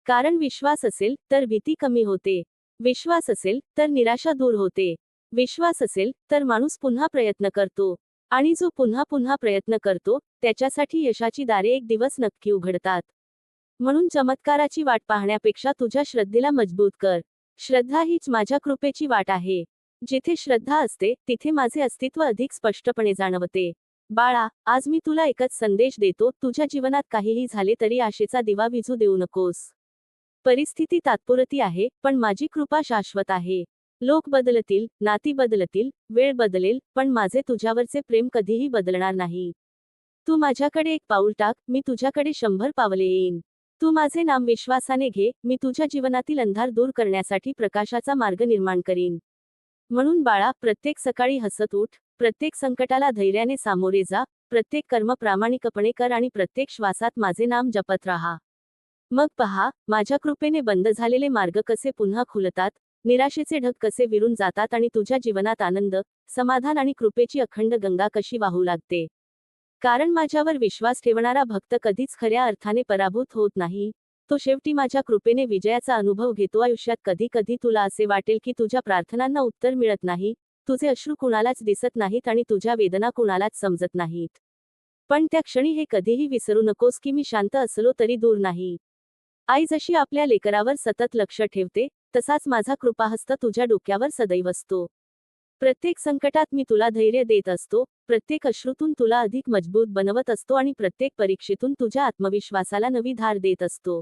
कारण विश्वास असेल तर भीती कमी होते. विश्वास असेल तर निराशा दूर होते. विश्वास असेल तर माणूस पुन्हा प्रयत्न करतो. आणि जो पुन्हा पुन्हा प्रयत्न करतो, त्याच्यासाठी यशाची दारे एक दिवस नक्की उघडतात. म्हणून चमत्काराची वाट पाहण्यापेक्षा तुझ्या श्रद्धेला मजबूत कर. श्रद्धा हीच माझ्या कृपेची वाट आहे. जिथे श्रद्धा असते, तिथे माझे अस्तित्व अधिक स्पष्टपणे जाणवते. बाळा, आज मी तुला एकच संदेश देतो, तुझ्या जीवनात काहीही झाले तरी आशेचा दिवा विझू देऊ नकोस. परिस्थिती तात्पुरती आहे, पण माझी कृपा शाश्वत आहे. लोक बदलतील, नाती बदलतील, वेळ बदलेल, पण माझे तुझ्यावरचे प्रेम कधीही बदलणार नाही. तू माझ्याकडे एक पाऊल टाक, मी तुझ्याकडे 100 पावले येईन. तू माझे नाम विश्वासाने घे, मी तुझ्या जीवनातील अंधार दूर करण्यासाठी प्रकाशाचा मार्ग निर्माण करीन. म्हणून बाळा, प्रत्येक सकाळी हसत उठ, प्रत्येक संकटाला धैर्याने सामोरे जा, प्रत्येक कर्म प्रामाणिकपणे कर आणि प्रत्येक श्वासात माझे नाम जपत राहा. मग पहा, माझ्या कृपेने बंद झालेले मार्ग कसे पुन्हा खुलतात, निराशेचे ढग कसे विरून जातात आणि तुझ्या जीवनात आनंद, समाधान आणि कृपेची अखंड गंगा कशी वाहू लागते. कारण माझ्यावर विश्वास ठेवणारा भक्त कधीच खऱ्या अर्थाने पराभूत होत नाही. तो शेवटी माझ्या कृपेने विजयाचा अनुभव घेतो. आयुष्यात कधी कधी तुला असे वाटेल की तुझ्या प्रार्थनांना उत्तर मिळत नाही, तुझे अश्रू कुणालाच दिसत नाहीत आणि तुझ्या वेदना कुणालाच समजत नाहीत. पण त्या क्षणी हे कधीही विसरू नकोस की मी शांत असलो तरी दूर नाही. आई जशी आपल्या लेकरावर सतत लक्ष ठेवते, तसाच माझा कृपाहस्त तुझ्या डोक्यावर सदैव असतो. प्रत्येक संकटात मी तुला धैर्य देत असतो, प्रत्येक अश्रूतून तुला अधिक मजबूत बनवत असतो आणि प्रत्येक परीक्षेतून तुझ्या आत्मविश्वासाला नवी धार देत असतो.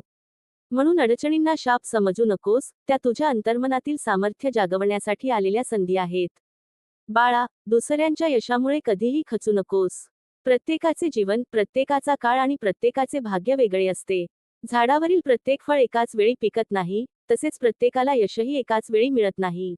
म्हणून अडचणींना शाप समजू नकोस, त्या तुझ्या अंतर्मनातील सामर्थ्य जागवण्यासाठी आलेल्या संधी आहेत. बाळा, दुसऱ्यांच्या यशामुळे कधीही खचू नकोस. प्रत्येकाचे जीवन, प्रत्येकाचा काळ आणि प्रत्येकाचे भाग्य वेगळे असते. झाडावरील प्रत्येक फळ एकाच वेळी पिकत नाही, तसेच प्रत्येकाला यशही एकाच वेळी मिळत नाही.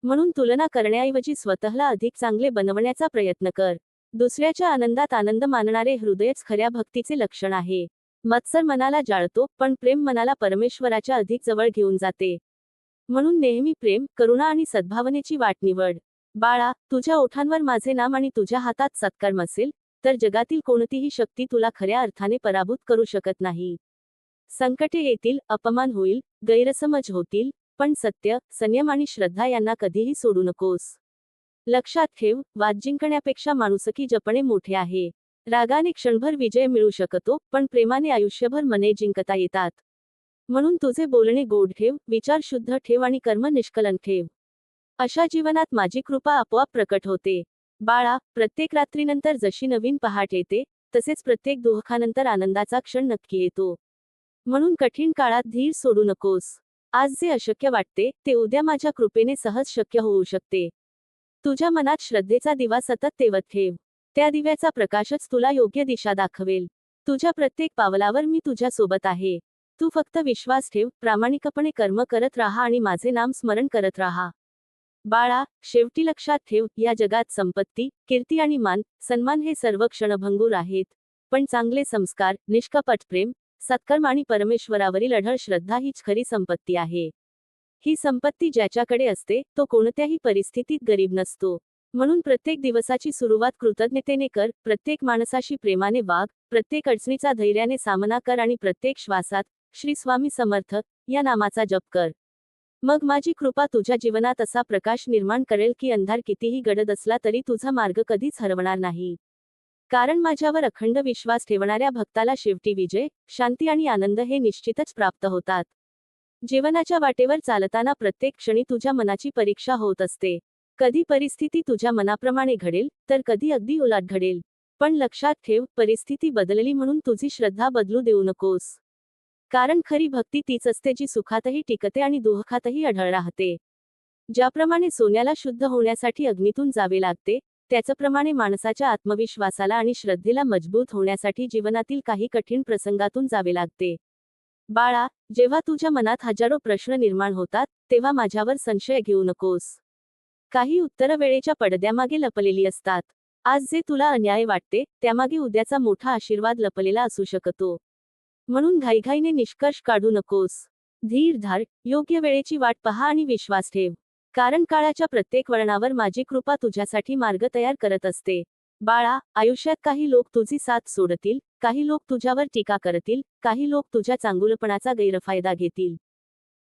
म्हणून तुलना करण्याऐवजी स्वतःला अधिक चांगले बनवण्याचा प्रयत्न कर. दुसऱ्याच्या आनंदात आनंद मानणारे हृदयच खऱ्या भक्तीचे लक्षण आहे. मत्सर मनाला जाळतो, पण प्रेम मनाला परमेश्वराच्या अधिक जवळ घेऊन जाते. म्हणून नेहमी प्रेम, करुणा आणि सद्भावनेची वाट निवड. बाळा, तुझ्या ओठांवर माझे नाम आणि तुझ्या हातात सत्कर्म असेल, तर जगातील कोणतीही शक्ती तुला खऱ्या अर्थाने पराभूत करू शकत नाही. संकटे येतील, अपमान होईल, गैरसमज होतील, पण सत्य, संयम आणि श्रद्धा यांना कधीही सोडू नकोस. लक्षात ठेव, वाद जिंकण्यापेक्षा माणुसकी जपणे मोठे आहे. रागाने क्षणभर विजय मिळू शकतो, पण प्रेमाने आयुष्यभर मने जिंकता येतात. म्हणून तुझे बोलणे गोड ठेव, विचार शुद्ध ठेव आणि कर्म निष्कलंक ठेव. अशा जीवनात माझी कृपा आपोआप प्रकट होते. बाळा, प्रत्येक रात्रीनंतर जशी नवीन पहाट येते, तसेच प्रत्येक दुःखानंतर आनंदाचा क्षण नक्की येतो. म्हणून कठीण काळात धीर सोडू नकोस. आज जे अशक्य वाटते, ते उद्या माझ्या कृपेने सहज शक्य होऊ शकते. तुझ्या मनात श्रद्धेचा दिवा सतत तेवत ठेव. त्या दिव्याचा प्रकाशच तुला योग्य दिशा दाखवेल. तुझ्या प्रत्येक पावलावर मी तुझ्या सोबत आहे. तू फक्त विश्वास ठेव, प्रामाणिकपणे कर्म करत राहा आणि माझे नाम स्मरण करत राहा. बाळा, शेवटी लक्षात ठेव, या जगात संपत्ती, कीर्ती आणि मान, सन्मान हे सर्व क्षणभंगूर आहेत. पण चांगले संस्कार, निष्कपट प्रेम, सत्कर्म आणि परमेश्वरावरील अढळ श्रद्धा हीच खरी संपत्ती आहे. ही संपत्ती ज्याच्याकडे असते, तो कोणत्याही परिस्थितीत गरीब नसतो. म्हणून प्रत्येक दिवसाची सुरुवात कृतज्ञतेने कर, प्रत्येक माणसाशी प्रेमाने वाग, प्रत्येक अडचणीचा धैर्याने सामना कर आणि प्रत्येक श्वासात श्री स्वामी समर्थ या नामाचा जप कर. मग माझी कृपा तुझ्या जीवनात असा प्रकाश निर्माण करेल की अंधार कितीही गडद असला तरी तुझा मार्ग कधीच हरवणार नाही. कारण माझ्यावर अखंड विश्वास ठेवणाऱ्या भक्ताला शेवटी विजय, शांती आणि आनंद हे निश्चितच प्राप्त होतात. जीवनाच्या वाटेवर चालताना प्रत्येक क्षणी तुझ्या मनाची परीक्षा होत असते. कधी परिस्थिती तुझ्या मनाप्रमाणे घडेल, तर कधी अगदी उलट घडेल. पण लक्षात ठेव, परिस्थिती बदलली म्हणून तुझी श्रद्धा बदलू देऊ नकोस. कारण खरी भक्ती तीच असते जी सुखातही टिकते आणि दुःखातही अढळ राहते. ज्याप्रमाणे सोन्याला शुद्ध होण्यासाठी अग्नीतून जावे लागते, त्याचप्रमाणे माणसाच्या आत्मविश्वासाला आणि श्रद्धेला मजबूत होण्यासाठी जीवनातील काही कठीण प्रसंगातून जावे लागते. बाळा, जेव्हा तुझ्या मनात हजारो प्रश्न निर्माण होतात, तेव्हा माझ्यावर संशय घेऊ नकोस. काही उत्तरं वेळेच्या पडद्यामागे लपलेली असतात. आज जे तुला अन्याय वाटते, त्यामागे उद्याचा मोठा आशीर्वाद लपलेला असू शकतो. म्हणून घाईघाईने निष्कर्ष काढू नकोस. धीर धार, योग्य वेळेची वाट पहा आणि विश्वास ठेव. कारण काळाच्या प्रत्येक वळणावर माझी कृपा तुझ्यासाठी मार्ग तयार करत असते. बाळा, आयुष्यात काही लोक तुझी साथ सोडतील, काही लोक तुझ्यावर टीका करतील, काही लोक तुझ्या चांगुलपणाचा गैरफायदा घेतील.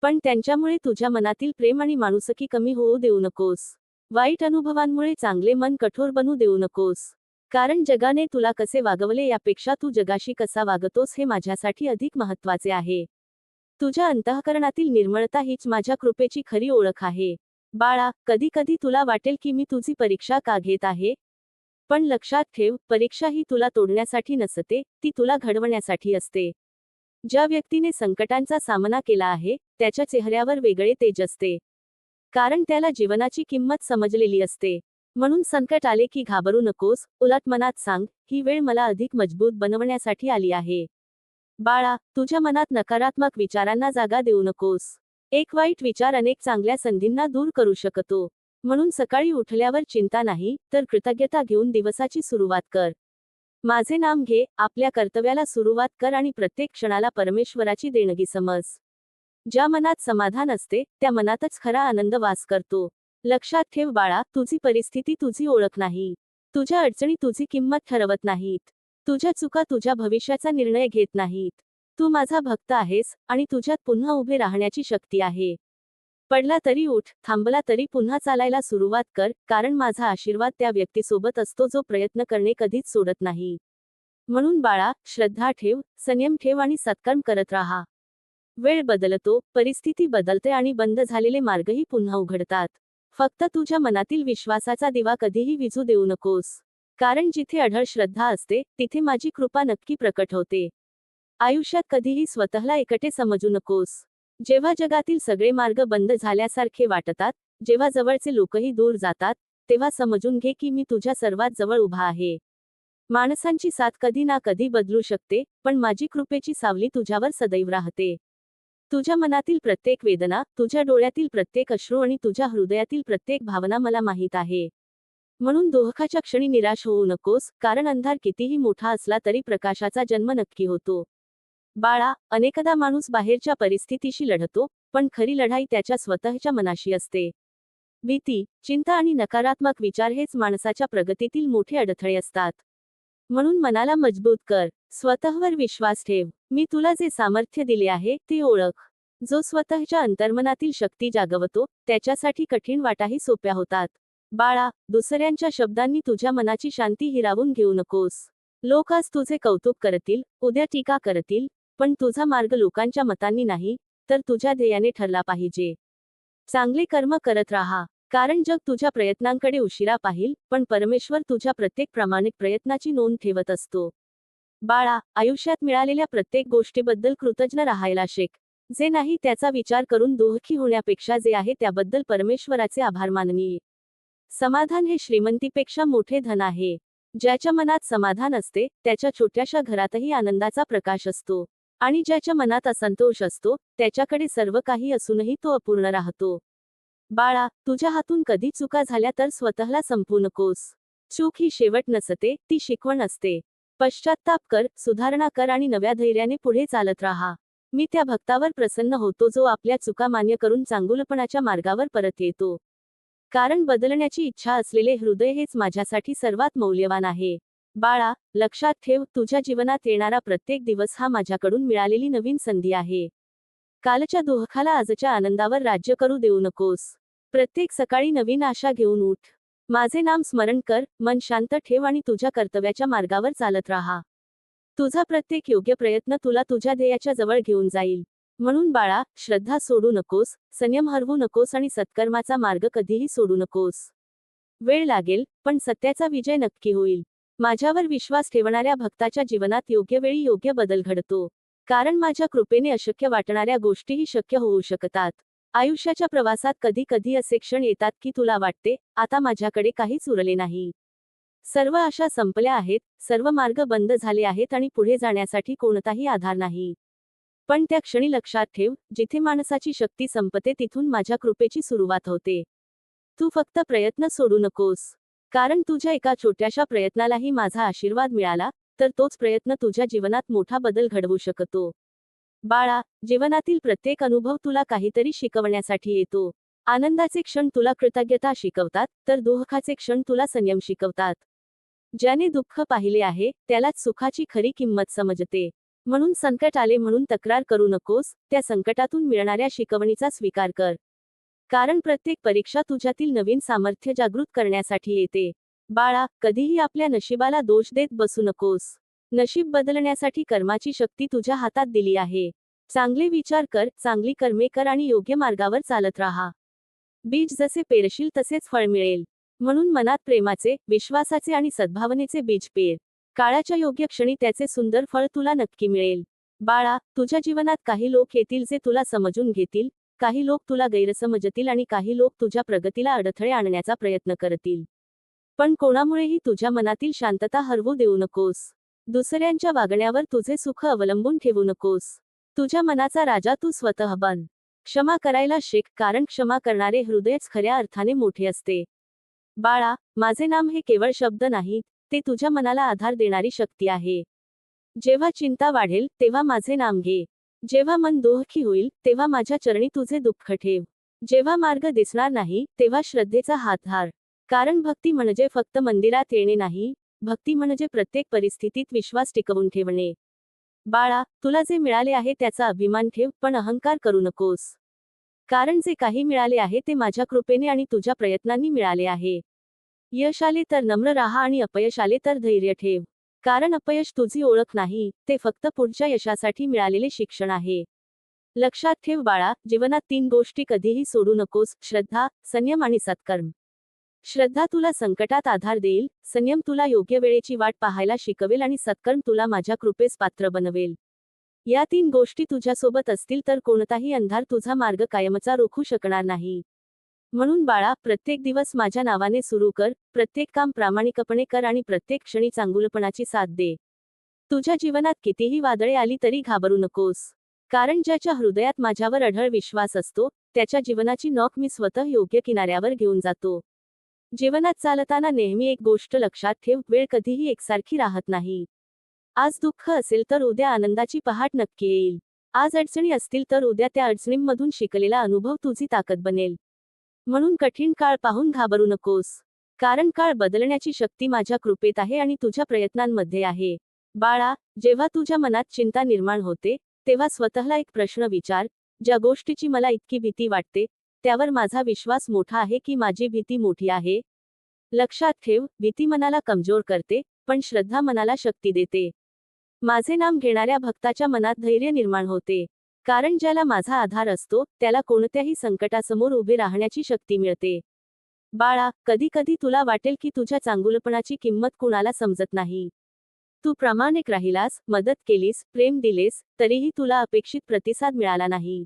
पण त्यांच्यामुळे तुझ्या मनातील प्रेम आणि माणुसकी कमी होऊ देऊ नकोस. वाईट अनुभवांमुळे चांगले मन कठोर बनू देऊ नकोस. कारण जगाने तुला कसे वागवले यापेक्षा तू जगाशी कसा वागतोस हे माझ्यासाठी अधिक महत्त्वाचे आहे. तुझ्या अंतःकरणातील निर्मळता हीच माझ्या कृपेची खरी ओळख आहे. बाळा, कधी कधी तुला वाटेल की मी तुझी परीक्षा का घेत आहे? पण लक्षात ठेव, परीक्षा ही तुला तोडण्यासाठी नसते, ती तुला घडवण्यासाठी असते. ज्या व्यक्तीने संकटांचा सामना केला आहे, त्याच्या चेहऱ्यावर वेगळे तेज असते. कारण त्याला जीवनाची किंमत समजलेली असते. म्हणून संकट आले की घाबरू नकोस, उलट मनात सांग, ही वेळ मला अधिक मजबूत बनवण्यासाठी आली आहे. बाळा, तुझ्या मनात नकारात्मक विचारांना जागा देऊ नकोस. एक वाईट विचार अनेक चांगल्या संधींना दूर करू शकतो. म्हणून सकाळी उठल्यावर चिंता नाही, तर कृतज्ञता घेऊन दिवसाची सुरुवात कर. माझे नाम घे, आपल्या कर्तव्याला सुरुवात कर आणि प्रत्येक क्षणाला परमेश्वराची देणगी समज. ज्या मनात समाधान असते, त्या मनातच खरा आनंद वास करतो. लक्षात ठेव बाळा, तुझी परिस्थिती तुझी ओळख नाही. तुझ्या अडचणी तुझी किंमत ठरवत नाहीत. तुझ्या चुका तुझ्या भविष्याचा निर्णय घेत नाहीत. तू माझा भक्त आहेस, आणि तुझ्यात पुन्हा उभे राहण्याची शक्ती आहे. पडला तरी उठ, थांबला तरी पुन्हा चालायला सुरुवात कर, कारण माझा आशीर्वाद त्या व्यक्तीसोबत असतो जो प्रयत्न करणे कधीच सोडत नाही. म्हणून बाळा, श्रद्धा ठेव, संयम ठेव आणि सत्कर्म करत राहा. वेळ बदलतो, परिस्थिती बदलते आणि बंद झालेले मार्गही पुन्हा उघडतात. फक्त तुझ्या मनातील विश्वासाचा दिवा कधीही विझू देऊ नकोस. कारण जिथे अढळ श्रद्धा असते, तिथे माझी कृपा नक्की प्रकट होते. आयुष्यात कधीही स्वतःला एकटे समजू नकोस. जेव्हा जगातील सगळे मार्ग बंद झाल्यासारखे वाटतात, जेव्हा जवळचे लोकही दूर जातात, तेव्हा समजून घे की मी तुझ्या सर्वात जवळ उभा आहे. माणसांची साथ कधी ना कधी बदलू शकते, पण माझी कृपेची सावली तुझ्यावर सदैव राहते. तुझ्या मनातील प्रत्येक वेदना, तुझ्या डोळ्यातील प्रत्येक अश्रू आणि तुझ्या हृदयातील प्रत्येक भावना मला माहीत आहे. म्हणून दुःखाच्या क्षणी निराश होऊ नकोस, कारण अंधार कितीही मोठा असला तरी प्रकाशाचा जन्म नक्की होतो. बाळा, अनेकदा माणूस बाहेरच्या परिस्थितीशी लढतो, पण खरी लढाई त्याच्या स्वतःच्या मनाशी असते. भीती, चिंता आणि नकारात्मक विचार हेच माणसाच्या प्रगतीतील मोठे अडथळे असतात. म्हणून मनाला मजबूत कर, स्वतःवर विश्वास ठेव. मी तुला जे सामर्थ्य दिले आहे ते ओळख. जो स्वतःच्या अंतर्मनातील शक्ती जागवतो, त्याच्यासाठी कठीण वाटाही सोप्या होतात. बाळा, दुसऱ्यांच्या शब्दांनी तुझ्या मनाची शांती हिरावून घेऊ नकोस. लोक आज तुझे कौतुक करतील, उद्या टीका करतील, पण तुझा मार्ग लोकांच्या मतांनी नाही, तर तुझ्या ध्येयाने ठरला पाहिजे. चांगले कर्म करत राहा, कारण जग तुझ्या प्रयत्नांकडे उशिरा पाहिल, पण परमेश्वर तुझ्या प्रत्येक प्रामाणिक प्रयत्नाची नोंद ठेवत असतो. बाळा, आयुष्यात मिळालेल्या प्रत्येक गोष्टीबद्दल कृतज्ञ राहायला शिक. जे नाही त्याचा विचार करून दुःखी होण्यापेक्षा जे आहे त्याबद्दल परमेश्वराचे आभार माननीय. समाधान हे श्रीमंतीपेक्षा मोठे धन आहे. ज्याच्या मनात समाधान असते, त्याच्या छोट्याशा घरातही आनंदाचा प्रकाश असतो. आणि ज्याच्या मनात असंतोष असतो, त्याच्याकडे सर्व काही असूनही तो अपूर्ण राहतो. बाळा, तुझ्या हातून कधी चुका झाल्या तर स्वतःला संपवू नकोस. चूक ही शेवट नसते, ती शिकवण असते. पश्चात्ताप कर, सुधारणा कर आणि नव्या धैर्याने पुढे चालत राहा. मी त्या भक्तावर प्रसन्न होतो जो आपल्या चुका मान्य करून चांगुलपणाच्या मार्गावर परत येतो. कारण बदलण्याची इच्छा असलेले हृदय हेच माझ्यासाठी सर्वात मौल्यवान आहे. बाळा, लक्षात ठेव, तुझ्या जीवनात येणारा प्रत्येक दिवस हा माझ्याकडून मिळालेली नवीन संधी आहे. कालच्या दुःखाला आजच्या आनंदावर राज्य करू देऊ नकोस. प्रत्येक सकाळी नवीन आशा घेऊन उठ. माझे नाम स्मरण कर, मन शांत ठेव आणि तुझ्या कर्तव्याच्या मार्गावर चालत राहा. तुझा प्रत्येक योग्य प्रयत्न तुला तुझ्या ध्येयाच्या जवळ घेऊन जाईल. म्हणून बाळा, श्रद्धा सोडू नकोस, संयम हरवू नकोस आणि सत्कर्माचा मार्ग कधीही सोडू नकोस. वेळ लागेल, पण सत्याचा विजय नक्की होईल. माझ्यावर विश्वास ठेवणाऱ्या भक्ताच्या जीवनात योग्य वेळी योग्य बदल घडतो. कारण माझ्या कृपेने अशक्य वाटणाऱ्या गोष्टीही शक्य होऊ शकतात. आयुष्याच्या प्रवासात कधी कधी असे क्षण येतात की तुला वाटते, आता माझ्याकडे काहीच उरले नाही. सर्व आशा संपल्या आहेत, सर्व मार्ग बंद झाले आहेत आणि पुढे जाण्यासाठी कोणताही आधार नाही. पण त्या क्षणी लक्षात ठेव, जिथे माणसाची शक्ती संपते तिथून माझ्या कृपेची सुरुवात होते. तू फक्त प्रयत्न सोडू नकोस. कारण तुझ्या एका छोट्याशा प्रयत्नालाही माझा आशीर्वाद मिळाला, तर तोच प्रयत्न तुझ्या जीवनात मोठा बदल घडवू शकतो. बाळा, जीवनातील प्रत्येक अनुभव तुला काहीतरी शिकवण्यासाठी येतो. आनंदाचे क्षण तुला कृतज्ञता शिकवतात, तर दुःखाचे क्षण तुला संयम शिकवतात. ज्याने दुःख पाहिले आहे, त्यालाच सुखाची खरी किंमत समजते. म्हणून संकट आले म्हणून तक्रार करू नकोस, त्या संकटातून मिळणाऱ्या शिकवणीचा स्वीकार कर. कारण प्रत्येक परीक्षा तुझ्यातील नवीन सामर्थ्य जागृत करण्यासाठी येते. बाळा, कधीही आपल्या नशिबाला दोष देत बसू नकोस. नशीब बदलण्यासाठी कर्माची शक्ती तुझ्या हातात दिली आहे. चांगले विचार कर, चांगली कर्मे कर आणि योग्य मार्गावर चालत राहा. बीज जसे पेरशील तसेच फळ मिळेल. म्हणून मनात प्रेमाचे, विश्वासाचे आणि सद्भावनेचे बीज पेर. काळाच्या योग्य क्षणी त्याचे सुंदर फळ तुला नक्की मिळेल. बाळा, तुझ्या जीवनात काही लोक येतील जे तुला समजून घेतील, काही लोक तुला गैरसमजतील आणि काही लोक तुझ्या प्रगतीला अडथळे आणण्याचा प्रयत्न करतील. पण कोणामुळेही तुझ्या मनातील शांतता हरवू देऊ नकोस. दुसऱ्यांच्या वागण्यावर तुझे सुख अवलंबून ठेवू नकोस. तुझ्या मनाचा राजा तू स्वतः बन. क्षमा करायला शिक, कारण क्षमा करणारे हृदयच खऱ्या अर्थाने मोठे असते. बाळा, माझे नाम हे केवळ शब्द नाहीत, ते तुझ्या मनाला आधार देणारी शक्ती आहे. जेव्हा चिंता वाढेल, तेव्हा माझे नाम घे. जेव्हा मन दुःखी होईल, तेव्हा माझ्या चरणी तुझे दुःख ठेव. जेव्हा मार्ग दिसणार नाही, तेव्हा श्रद्धेचा हात धार. कारण भक्ती म्हणजे फक्त मंदिरात येणे नाही, भक्ती म्हणजे प्रत्येक परिस्थितीत विश्वास टिकवून ठेवणे. बाळा, तुला जे मिळाले आहे त्याचा अभिमान ठेव, पण अहंकार करू नकोस. कारण जे काही मिळाले आहे ते माझ्या कृपेने आणि तुझ्या प्रयत्नांनी मिळाले आहे. यश आले तर नम्र राहा आणि अपयश आले तर धैर्य ठेव. कारण अपयश तुझी ओळख नाही, ते फक्त पुढच्या यशासाठी मिळालेले शिक्षण आहे. लक्षात ठेव बाळा, जीवनात 3 गोष्टी कधीही सोडू नकोस: श्रद्धा, संयम आणि सत्कर्म. श्रद्धा तुला संकटात आधार देईल, संयम तुला योग्य वेळेची वाट पाहायला शिकवेल आणि सत्कर्म तुला माझ्या कृपेस पात्र बनवेल. या 3 गोष्टी तुझ्यासोबत असतील तर कोणताही अंधार तुझा मार्ग कायमचा रोखू शकणार नाही. म्हणून बाळा, प्रत्येक दिवस माझ्या नावाने सुरू कर, प्रत्येक काम प्रामाणिकपणे कर आणि प्रत्येक क्षणी चांगुलपणाची साथ दे. तुझ्या जीवनात कितीही वादळे आली तरी घाबरू नकोस. कारण ज्याच्या हृदयात माझ्यावर अढळ विश्वास असतो, त्याच्या जीवनाची नौक मी स्वतः योग्य किनाऱ्यावर घेऊन जातो. जीवनात चालताना नेहमी एक गोष्ट लक्षात ठेव, वेळ कधीही एकसारखी राहत नाही. आज दुःख असेल तर उद्या आनंदाची पहाट नक्की येईल. आज अडचणी असतील तर उद्या त्या अडचणींमधून शिकलेला अनुभव तुझी ताकद बनेल. म्हणून कठीण काळ पाहून घाबरू नकोस. कारण काळ बदलण्याची शक्ती माझ्या कृपेत आहे आणि तुझ्या प्रयत्नांमध्ये आहे. बाळा, जेव्हा तुझ्या मनात चिंता निर्माण होते, तेव्हा स्वतःला एक प्रश्न विचार, ज्या गोष्टीची मला इतकी भीती वाटते, त्यावर माझा विश्वास मोठा आहे की माझी भीती मोठी आहे? लक्षात ठेव, भीती मनाला कमजोर करते, पण श्रद्धा मनाला शक्ती देते. माझे नाम घेणाऱ्या भक्ताच्या मनात धैर्य निर्माण होते. कारण ज्याला माझा आधार असतो, त्याला कोणत्याही संकटासमोर उभे राहण्याची शक्ती मिळते. बाळा, कधी कधी तुला वाटेल की तुझ्या चांगुलपणाची किंमत कुणाला समजत नाही. तू प्रामाणिक राहिलास, मदत केलीस, प्रेम दिलेस, तरीही तुला अपेक्षित प्रतिसाद मिळाला नाही.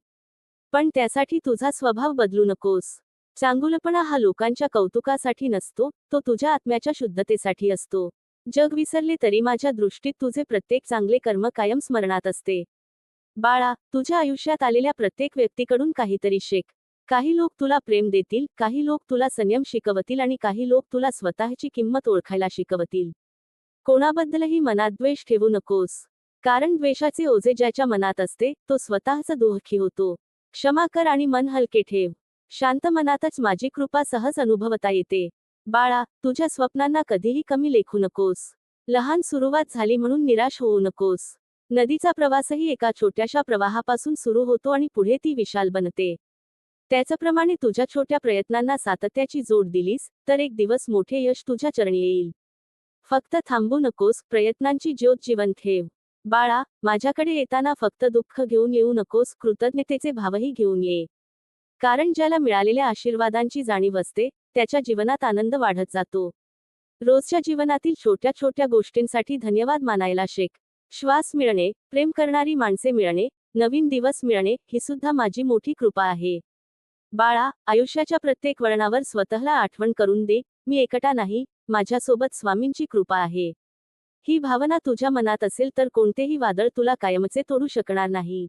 पण त्यासाठी तुझा स्वभाव बदलू नकोस. चांगुलपणा हा लोकांच्या कौतुकासाठी नसतो, तो तुझ्या आत्म्याच्या शुद्धतेसाठी असतो. जग विसरले तरी माझ्या दृष्टीत तुझे प्रत्येक चांगले कर्म कायम स्मरणात असते. बाळा, तुझ्या आयुष्यात आलेल्या प्रत्येक व्यक्तीकडून काहीतरी शिक. काही लोक तुला प्रेम देतील, काही लोक तुला संयम शिकवतील आणि काही लोक तुला स्वतःची किंमत ओळखायला शिकवतील. कोणाबद्दलही मनात द्वेष ठेवू नकोस. कारण द्वेषाचे ओझे ज्याच्या मनात असते, तो स्वतःच दुःखी होतो. क्षमा कर आणि मन हलके ठेव. शांत मनातच माझी कृपा सहज अनुभवता येते. बाळा, तुझ्या स्वप्नांना कधीही कमी लेखू नकोस. लहान सुरुवात झाली म्हणून निराश होऊ नकोस. नदीचा प्रवासही एका छोट्याशा प्रवाहापासून सुरू होतो आणि पुढे ती विशाल बनते. त्याचप्रमाणे तुझ्या छोट्या प्रयत्नांना सातत्याची जोड दिलीस, तर एक दिवस मोठे यश तुझ्या चरणी येईल. फक्त थांबू नकोस, प्रयत्नांची ज्योत जिवंत ठेव. बाळा, माझ्याकडे येताना फक्त दुःख घेऊन येऊ नकोस, कृतज्ञतेचे भावही घेऊन ये. कारण ज्याला मिळालेल्या आशीर्वादांची जाणीव असते, त्याच्या जीवनात आनंद वाढत जातो. रोजच्या जीवनातील छोट्या छोट्या गोष्टींसाठी धन्यवाद मानायला शिक. श्वास मिळणे, प्रेम करणारी माणसे मिळणे, नवीन दिवस मिळणे, ही सुद्धा माझी मोठी कृपा आहे. बाळा, आयुष्याच्या प्रत्येक वळणावर स्वतःला आठवण करून दे, मी एकटा नाही, माझ्यासोबत स्वामींची कृपा आहे. ही भावना तुझ्या मनात असेल तर कोणतेही वादळ तुला कायमचे तोडू शकणार नाही.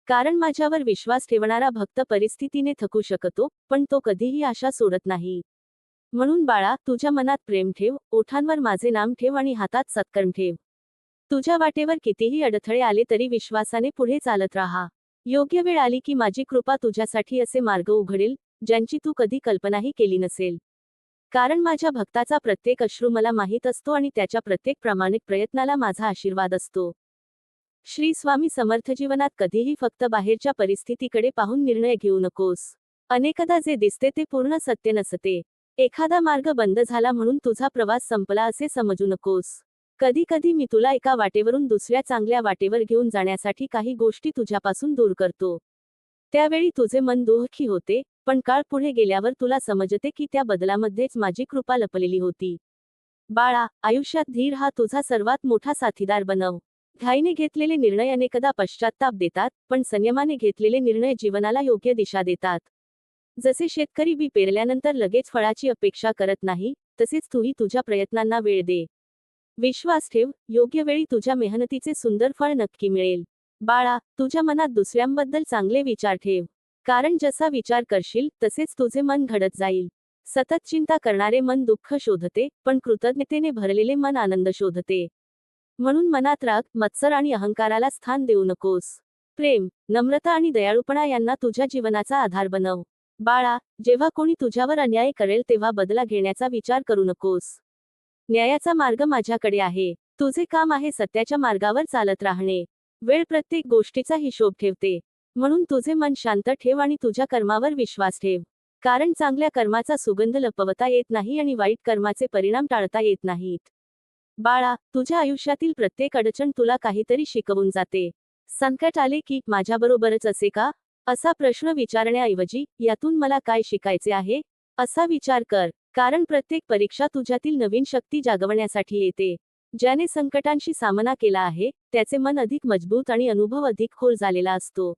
कारण माझ्यावर विश्वास ठेवणारा भक्त परिस्थितीने थकू शकतो, पण तो कधीही आशा सोडत नाही. म्हणून बाळा, तुझ्या मनात प्रेम ठेव, ओठांवर माझे नाम ठेव आणि हातात सत्कर्म ठेव. तुझ्या वाटेवर कितीही अडथळे आले तरी विश्वासाने पुढे चालत राहा. योग्य वेळ आली की माझी कृपा तुझ्यासाठी असे मार्ग उघडेल, ज्यांची तू कधी कल्पनाही केली नसेल. कारण माझ्या भक्ताचा प्रत्येक अश्रू मला माहीत असतो आणि त्याच्या प्रत्येक प्रामाणिक प्रयत्नाला माझा आशीर्वाद असतो. श्री स्वामी समर्थ. जीवनात कधीही फक्त बाहेरच्या परिस्थितीकडे पाहून निर्णय घेऊ नकोस. अनेकदा जे दिसते ते पूर्ण सत्य नसते. एखादा मार्ग बंद झाला म्हणून तुझा प्रवास संपला असे समजू नकोस. कधी कधी मी तुला एका वाटेवरून दुसऱ्या चांगल्या वाटेवर घेऊन जाण्यासाठी काही गोष्टी तुझ्यापासून दूर करतो. त्यावेळी तुझे मन दुःखी होते, पण काळ पुढे गेल्यावर तुला समजते की त्या बदलामध्येच माझी कृपा लपलेली होती. बाळा, आयुष्यात धीर हा तुझा सर्वात मोठा साथीदार बनव. घाईने घेतलेले निर्णय अनेकदा पश्चात्ताप देतात, पण संयमाने घेतलेले निर्णय जीवनाला योग्य दिशा देतात. जसे शेतकरी बी पेरल्यानंतर लगेच फळाची अपेक्षा करत नाही, तसेच तूही तुझ्या प्रयत्नांना वेळ दे. विश्वास ठेव, योग्य वेळी तुझ्या मेहनतीचे सुंदर फळ नक्की मिळेल. बाळा, तुझ्या मनात दुसऱ्यांबद्दल चांगले विचार ठेव. कारण जसा विचार करशील, तसेच तुझे मन घडत जाईल. सतत चिंता करणारे मन दुःख शोधते, पण कृतज्ञतेने भरलेले मन आनंद शोधते. म्हणून मनात राग, मत्सर आणि अहंकाराला स्थान देऊ नकोस. प्रेम, नम्रता आणि दयाळूपणा यांना तुझ्या जीवनाचा आधार बनव. बाळा, जेव्हा कोणी तुझ्यावर अन्याय करेल तेव्हा बदला घेण्याचा विचार करू नकोस. न्यायाचा मार्ग माझ्याकडे आहे. तुझे काम आहे सत्याच्या मार्गावर चालत राहणे. वेळ प्रत्येक गोष्टीचा हिशोब ठेवते. म्हणून तुझे मन शांत ठेव आणि तुझ्या कर्मावर विश्वास ठेव. कारण चांगल्या कर्माचा सुगंध लपवता येत नाही आणि वाईट कर्माचे परिणाम टाळता येत नाहीत. बाळा, तुझ्या आयुष्यातील प्रत्येक अडचण तुला काहीतरी शिकवून जाते. संकट आले की माझ्याबरोबरच असे का, असा प्रश्न विचारण्याऐवजी यातून मला काय शिकायचे आहे, असा विचार कर. कारण प्रत्येक परीक्षा तुझ्यातील नवीन शक्ती जागवण्यासाठी येते. ज्याने संकटांशी सामना केला आहे, त्याचे मन अधिक मजबूत आणि अनुभव अधिक खोल झालेला असतो.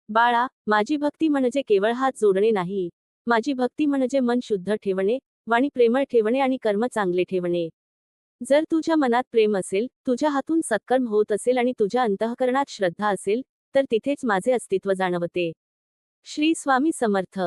बाळा, माझी भक्ती म्हणजे केवळ हात जोडणे नाही. माझी भक्ती म्हणजे मन शुद्ध ठेवणे, वाणी प्रेमळ ठेवणे आणि कर्म चांगले ठेवणे. जर तुझ्या मनात प्रेम असेल, तुझ्या हातून सत्कर्म होत असेल आणि तुझ्या अंतःकरणात श्रद्धा असेल, तर तिथेच माझे अस्तित्व जाणवते. श्री स्वामी समर्थ.